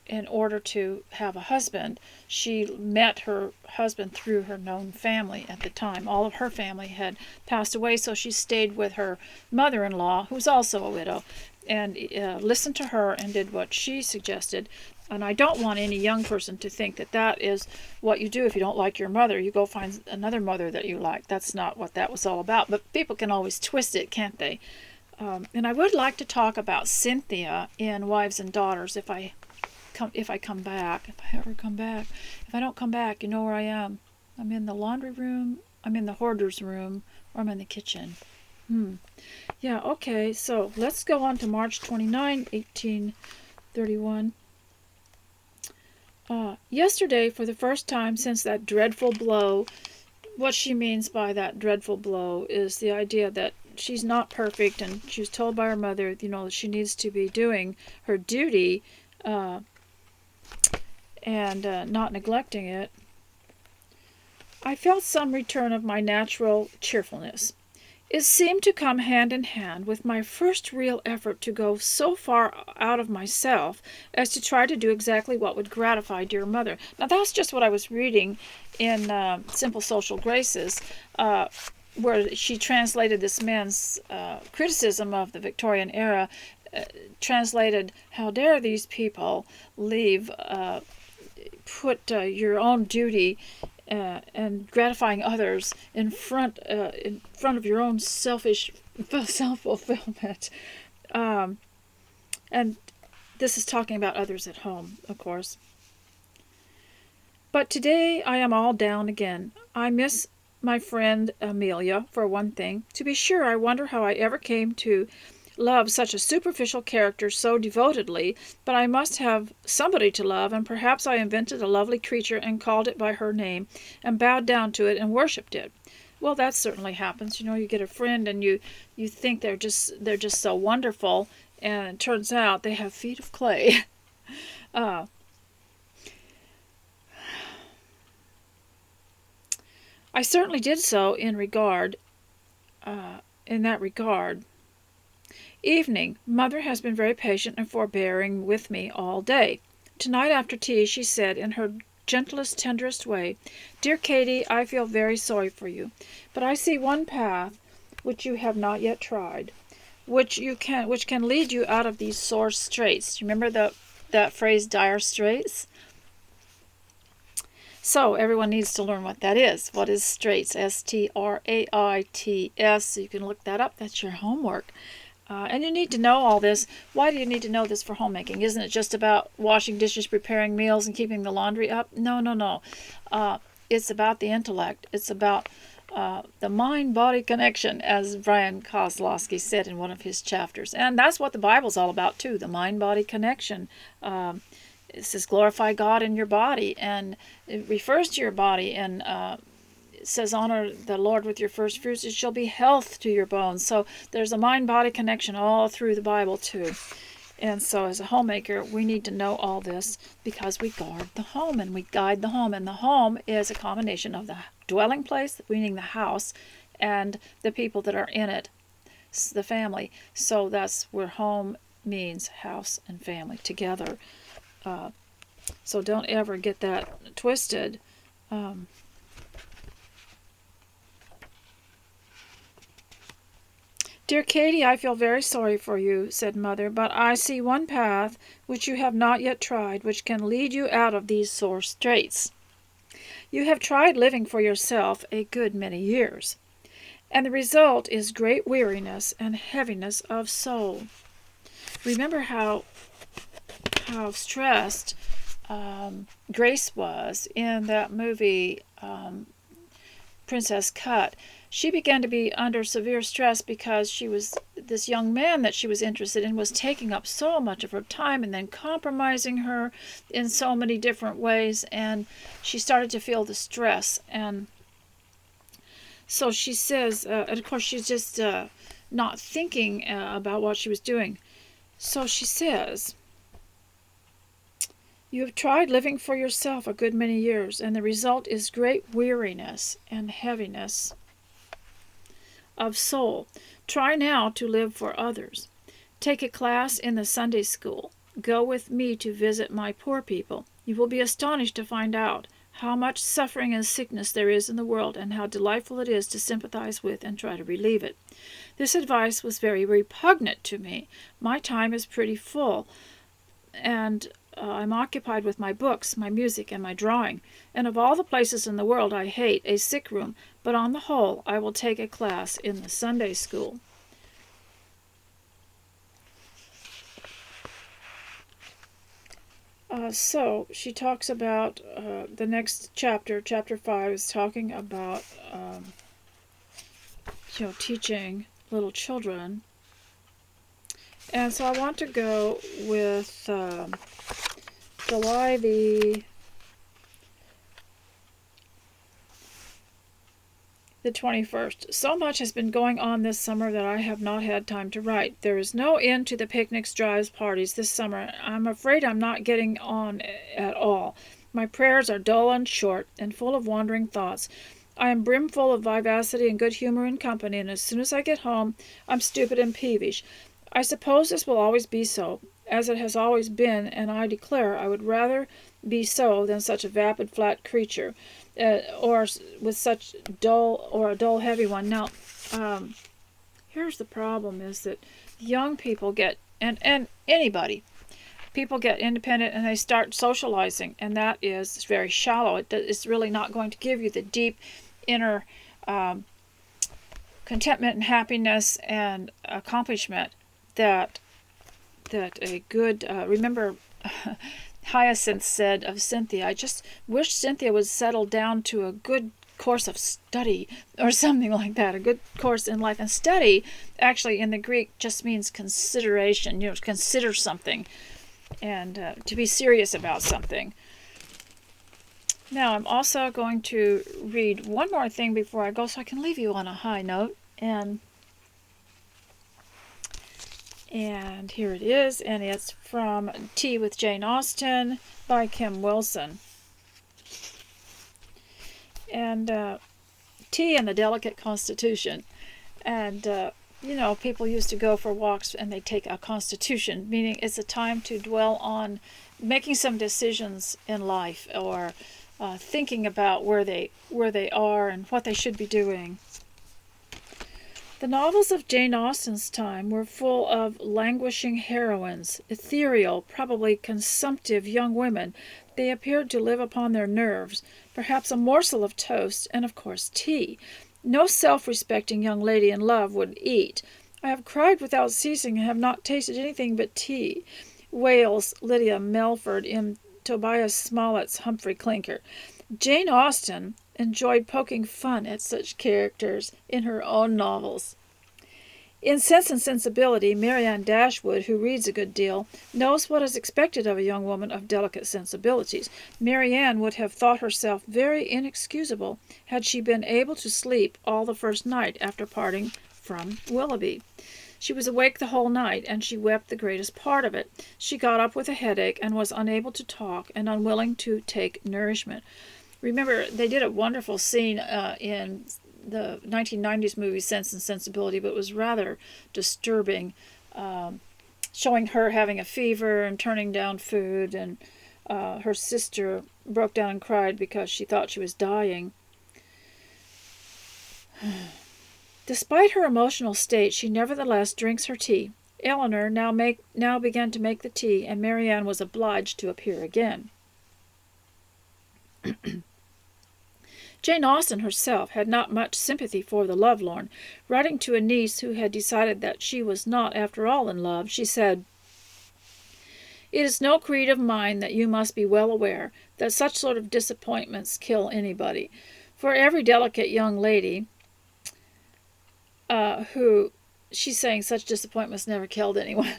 in order to have a husband, she met her husband through her known family at the time. All of her family had passed away, so she stayed with her mother-in-law, who's also a widow, and listened to her and did what she suggested. And I don't want any young person to think that that is what you do if you don't like your mother. You go find another mother that you like. That's not what that was all about. But people can always twist it, can't they? And I would like to talk about Cynthia in Wives and Daughters if I come back, if I ever come back. If I don't come back, you know where I am. I'm in the laundry room, I'm in the hoarder's room, or I'm in the kitchen. Yeah, okay, so let's go on to March 29, 1831. Yesterday, for the first time since that dreadful blow, what she means by that dreadful blow is the idea that she's not perfect, and she was told by her mother, that she needs to be doing her duty, and not neglecting it. I felt some return of my natural cheerfulness. It seemed to come hand in hand with my first real effort to go so far out of myself as to try to do exactly what would gratify dear mother. Now that's just what I was reading in Simple Social Graces, where she translated this man's criticism of the Victorian era translated, how dare these people put your own duty and gratifying others in front of your own selfish self-fulfillment. And this is talking about others at home, of course. But today I am all down again. I miss my friend Amelia, for one thing. To be sure, I wonder how I ever came to love such a superficial character so devotedly, but I must have somebody to love, and perhaps I invented a lovely creature and called it by her name, and bowed down to it and worshipped it. Well, that certainly happens. You get a friend and you think they're just so wonderful, and it turns out they have feet of clay. I certainly did so in that regard. Evening. Mother has been very patient and forbearing with me all day. Tonight after tea she said in her gentlest, tenderest way, "Dear Katie, I feel very sorry for you, but I see one path which you have not yet tried, which can lead you out of these sore straits." Remember that phrase, dire straits? So everyone needs to learn what that is. What is straits? S-T-R-A-I-T-S. You can look that up. That's your homework. And you need to know all this. Why do you need to know this for homemaking? Isn't it just about washing dishes, preparing meals, and keeping the laundry up? No. It's about the intellect. It's about the mind-body connection, as Brian Kozlowski said in one of his chapters. And that's what the Bible's all about, too, the mind-body connection. It says glorify God in your body, and it refers to your body, and it says honor the Lord with your first fruits. It shall be health to your bones. So there's a mind-body connection all through the Bible too. And so as a homemaker, we need to know all this because we guard the home and we guide the home. And the home is a combination of the dwelling place, meaning the house, and the people that are in it, the family. So that's where home means house and family together. So don't ever get that twisted. Dear Katie, I feel very sorry for you, said Mother, but I see one path which you have not yet tried, which can lead you out of these sore straits. You have tried living for yourself a good many years, and the result is great weariness and heaviness of soul. Remember how stressed Grace was in that movie, Princess Cut. She began to be under severe stress because this young man that she was interested in was taking up so much of her time and then compromising her in so many different ways, and she started to feel the stress. And so she says, and of course she's just not thinking about what she was doing. So she says, you have tried living for yourself a good many years, and the result is great weariness and heaviness of soul. Try now to live for others. Take a class in the Sunday school. Go with me to visit my poor people. You will be astonished to find out how much suffering and sickness there is in the world, and how delightful it is to sympathize with and try to relieve it. This advice was very repugnant to me. My time is pretty full, and I'm occupied with my books, my music, and my drawing. And of all the places in the world, I hate a sick room. But on the whole, I will take a class in the Sunday school. So she talks about the next chapter. Chapter 5 is talking about teaching little children. And so I want to go with July the 21st. So much has been going on this summer that I have not had time to write. There is no end to the picnics, drives, parties this summer. I'm afraid I'm not getting on at all. My prayers are dull and short and full of wandering thoughts. I am brimful of vivacity and good humor and company, and as soon as I get home, I'm stupid and peevish. I suppose this will always be so, as it has always been, and I declare I would rather be so than such a vapid, flat creature, or with such a dull, heavy one. Now, here's the problem: is that young people get and anybody. People get independent and they start socializing, and that is very shallow. It's really not going to give you the deep inner contentment and happiness and accomplishment that a good remember Hyacinth said of Cynthia, I just wish Cynthia would settle down to a good course of study or something like that, a good course in life. And study actually in the Greek just means consideration, to consider something and to be serious about something. Now I'm also going to read one more thing before I go so I can leave you on a high note. And here it is, and it's from Tea with Jane Austen by Kim Wilson. And Tea and the Delicate Constitution. And, people used to go for walks and they take a constitution, meaning it's a time to dwell on making some decisions in life or thinking about where they are and what they should be doing. The novels of Jane Austen's time were full of languishing heroines, ethereal, probably consumptive young women. They appeared to live upon their nerves, perhaps a morsel of toast, and of course tea. No self-respecting young lady in love would eat. I have cried without ceasing and have not tasted anything but tea, wails Lydia Melford in Tobias Smollett's Humphrey Clinker. Jane Austen enjoyed poking fun at such characters in her own novels. In Sense and Sensibility, Marianne Dashwood, who reads a good deal, knows what is expected of a young woman of delicate sensibilities. Marianne would have thought herself very inexcusable had she been able to sleep all the first night after parting from Willoughby. She was awake the whole night, and she wept the greatest part of it. She got up with a headache and was unable to talk and unwilling to take nourishment. Remember, they did a wonderful scene in the 1990s movie Sense and Sensibility, but it was rather disturbing, showing her having a fever and turning down food, and her sister broke down and cried because she thought she was dying. Despite her emotional state, she nevertheless drinks her tea. Eleanor now began to make the tea, and Marianne was obliged to appear again. Jane Austen herself had not much sympathy for the lovelorn. Writing to a niece who had decided that she was not, after all, in love, she said, "It is no creed of mine that you must be well aware that such sort of disappointments kill anybody. For every delicate young lady she's saying such disappointments never killed anyone.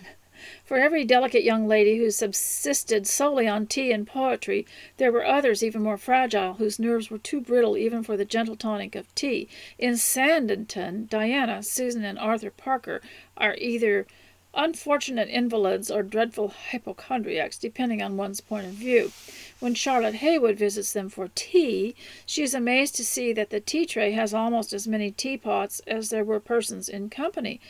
For every delicate young lady who subsisted solely on tea and poetry, there were others even more fragile, whose nerves were too brittle even for the gentle tonic of tea. In Sanditon, Diana, Susan, and Arthur Parker are either unfortunate invalids or dreadful hypochondriacs, depending on one's point of view. When Charlotte Haywood visits them for tea, she is amazed to see that the tea tray has almost as many teapots as there were persons in company.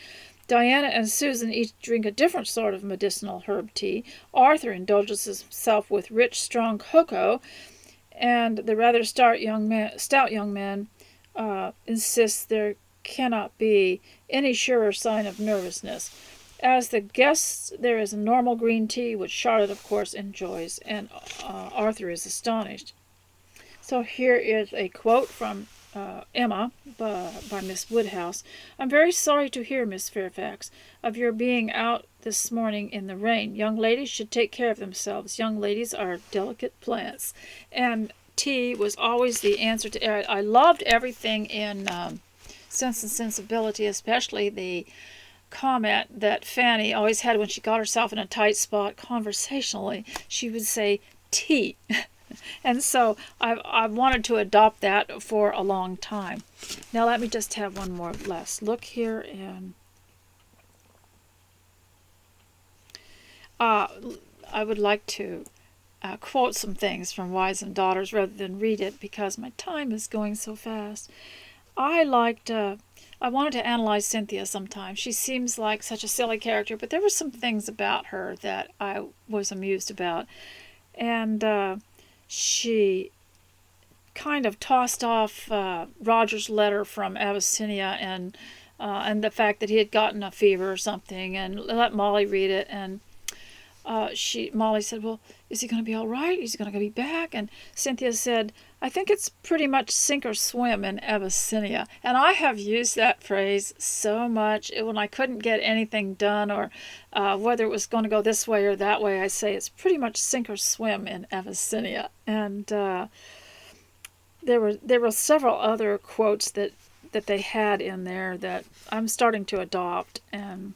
Diana and Susan each drink a different sort of medicinal herb tea. Arthur indulges himself with rich, strong cocoa, and the rather stout young man insists there cannot be any surer sign of nervousness. As the guests, there is a normal green tea, which Charlotte, of course, enjoys, and Arthur is astonished. So here is a quote from Emma by Miss Woodhouse. "I'm very sorry to hear, Miss Fairfax, of your being out this morning in the rain. Young ladies should take care of themselves. Young ladies are delicate plants." And tea was always the answer to... I loved everything in Sense and Sensibility, especially the comment that Fanny always had when she got herself in a tight spot conversationally. She would say, tea. And so I've wanted to adopt that for a long time. Now let me just have one more last look here. And I would like to quote some things from Wives and Daughters rather than read it because my time is going so fast. I wanted to analyze Cynthia sometimes. She seems like such a silly character, but there were some things about her that I was amused about. And she kind of tossed off Roger's letter from Abyssinia and and the fact that he had gotten a fever or something, and let Molly read it. And Molly said, "Well, is he going to be all right? Is he going to be back?" And Cynthia said, "I think it's pretty much sink or swim in Abyssinia." And I have used that phrase so much when I couldn't get anything done, or whether it was going to go this way or that way. I say it's pretty much sink or swim in Abyssinia. And there were several other quotes that they had in there that I'm starting to adopt. And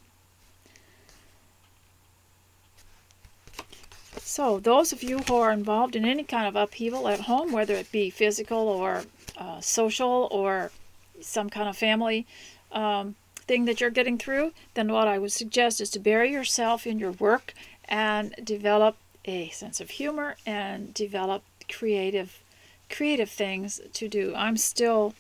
so those of you who are involved in any kind of upheaval at home, whether it be physical or social or some kind of family thing that you're getting through, then what I would suggest is to bury yourself in your work and develop a sense of humor and develop creative things to do. I'm still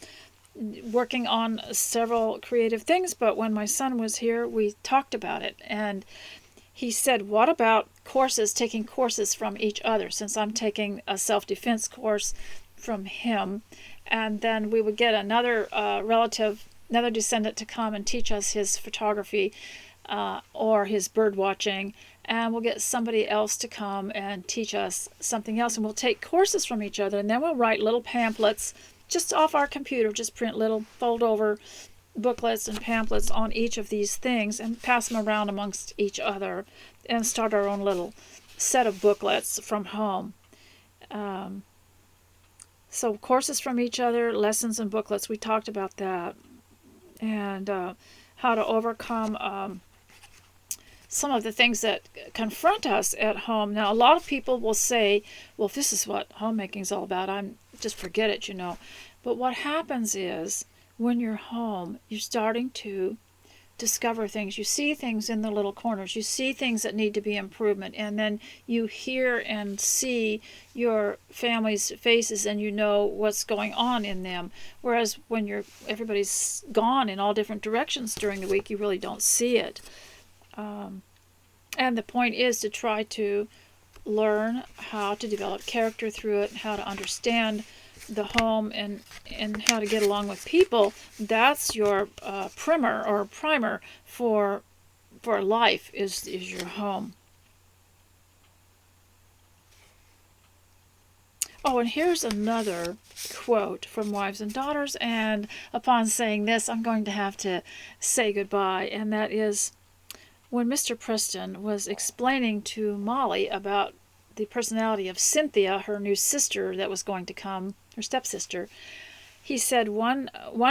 working on several creative things, but when my son was here, we talked about it, and he said, "What about taking courses from each other, since I'm taking a self-defense course from him, and then we would get another another descendant to come and teach us his photography or his bird watching, and we'll get somebody else to come and teach us something else, and we'll take courses from each other, and then we'll write little pamphlets just off our computer, just print little fold-over booklets and pamphlets on each of these things and pass them around amongst each other and start our own little set of booklets from home." So courses from each other, lessons and booklets, we talked about that. And how to overcome some of the things that confront us at home. Now, a lot of people will say, "Well, if this is what homemaking's all about, just forget it, But what happens is, when you're home, you're starting to discover things. You see things in the little corners. You see things that need to be improvement. And then you hear and see your family's faces, and you know what's going on in them. Whereas when everybody's gone in all different directions during the week, you really don't see it. And the point is to try to learn how to develop character through it, how to understand the home, and how to get along with people. That's your primer for life is your home. Oh, and here's another quote from Wives and Daughters, and upon saying this, I'm going to have to say goodbye, and that is when Mr. Preston was explaining to Molly about the personality of Cynthia, her new sister that was going to come, her stepsister, he said, one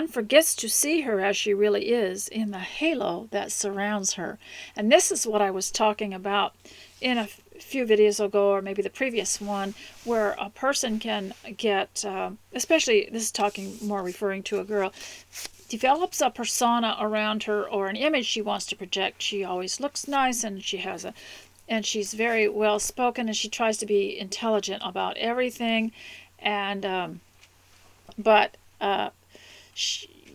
forgets to see her as she really is in the halo that surrounds her. And this is what I was talking about in a few videos ago, or maybe the previous one, where a person can get, especially this is referring to a girl, develops a persona around her, or an image she wants to project. She always looks nice, and she's very well spoken, and she tries to be intelligent about everything, and but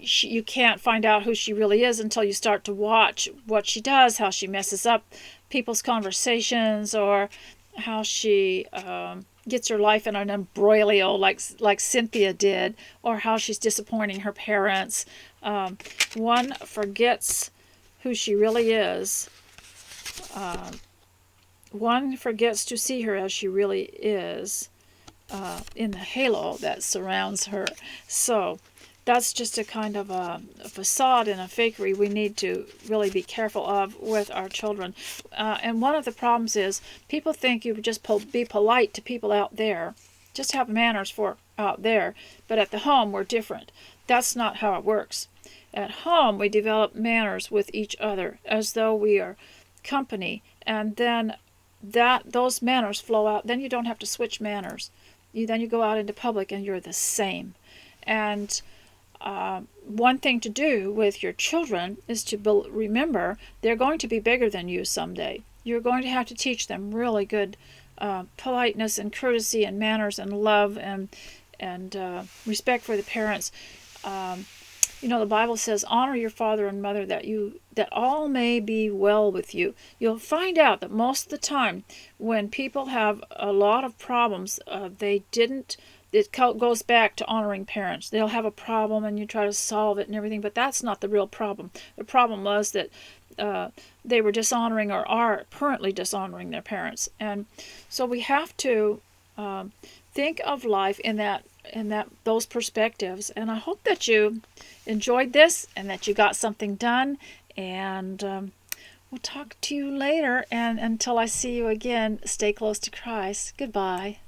you can't find out who she really is until you start to watch what she does, how she messes up people's conversations, or how she gets her life in an embroglio like Cynthia did, or how she's disappointing her parents. One forgets who she really is. One forgets to see her as she really is in the halo that surrounds her. So that's just a kind of a facade and a fakery we need to really be careful of with our children. And one of the problems is people think you would just be polite to people out there, just have manners for out there, but at the home we're different. That's not how it works. At home we develop manners with each other as though we are company, and then those manners flow out. Then you don't have to switch manners. Then you go out into public and you're the same. And one thing to do with your children is to remember they're going to be bigger than you someday. You're going to have to teach them really good politeness and courtesy and manners and love and respect for the parents. The Bible says, honor your father and mother that all may be well with you. You'll find out that most of the time when people have a lot of problems, they didn't goes back to honoring parents. They'll have a problem and you try to solve it and everything, but that's not the real problem. The problem was that they were dishonoring or are currently dishonoring their parents. And so we have to think of life in those perspectives. And I hope that you enjoyed this and that you got something done. And we'll talk to you later. And until I see you again, stay close to Christ. Goodbye.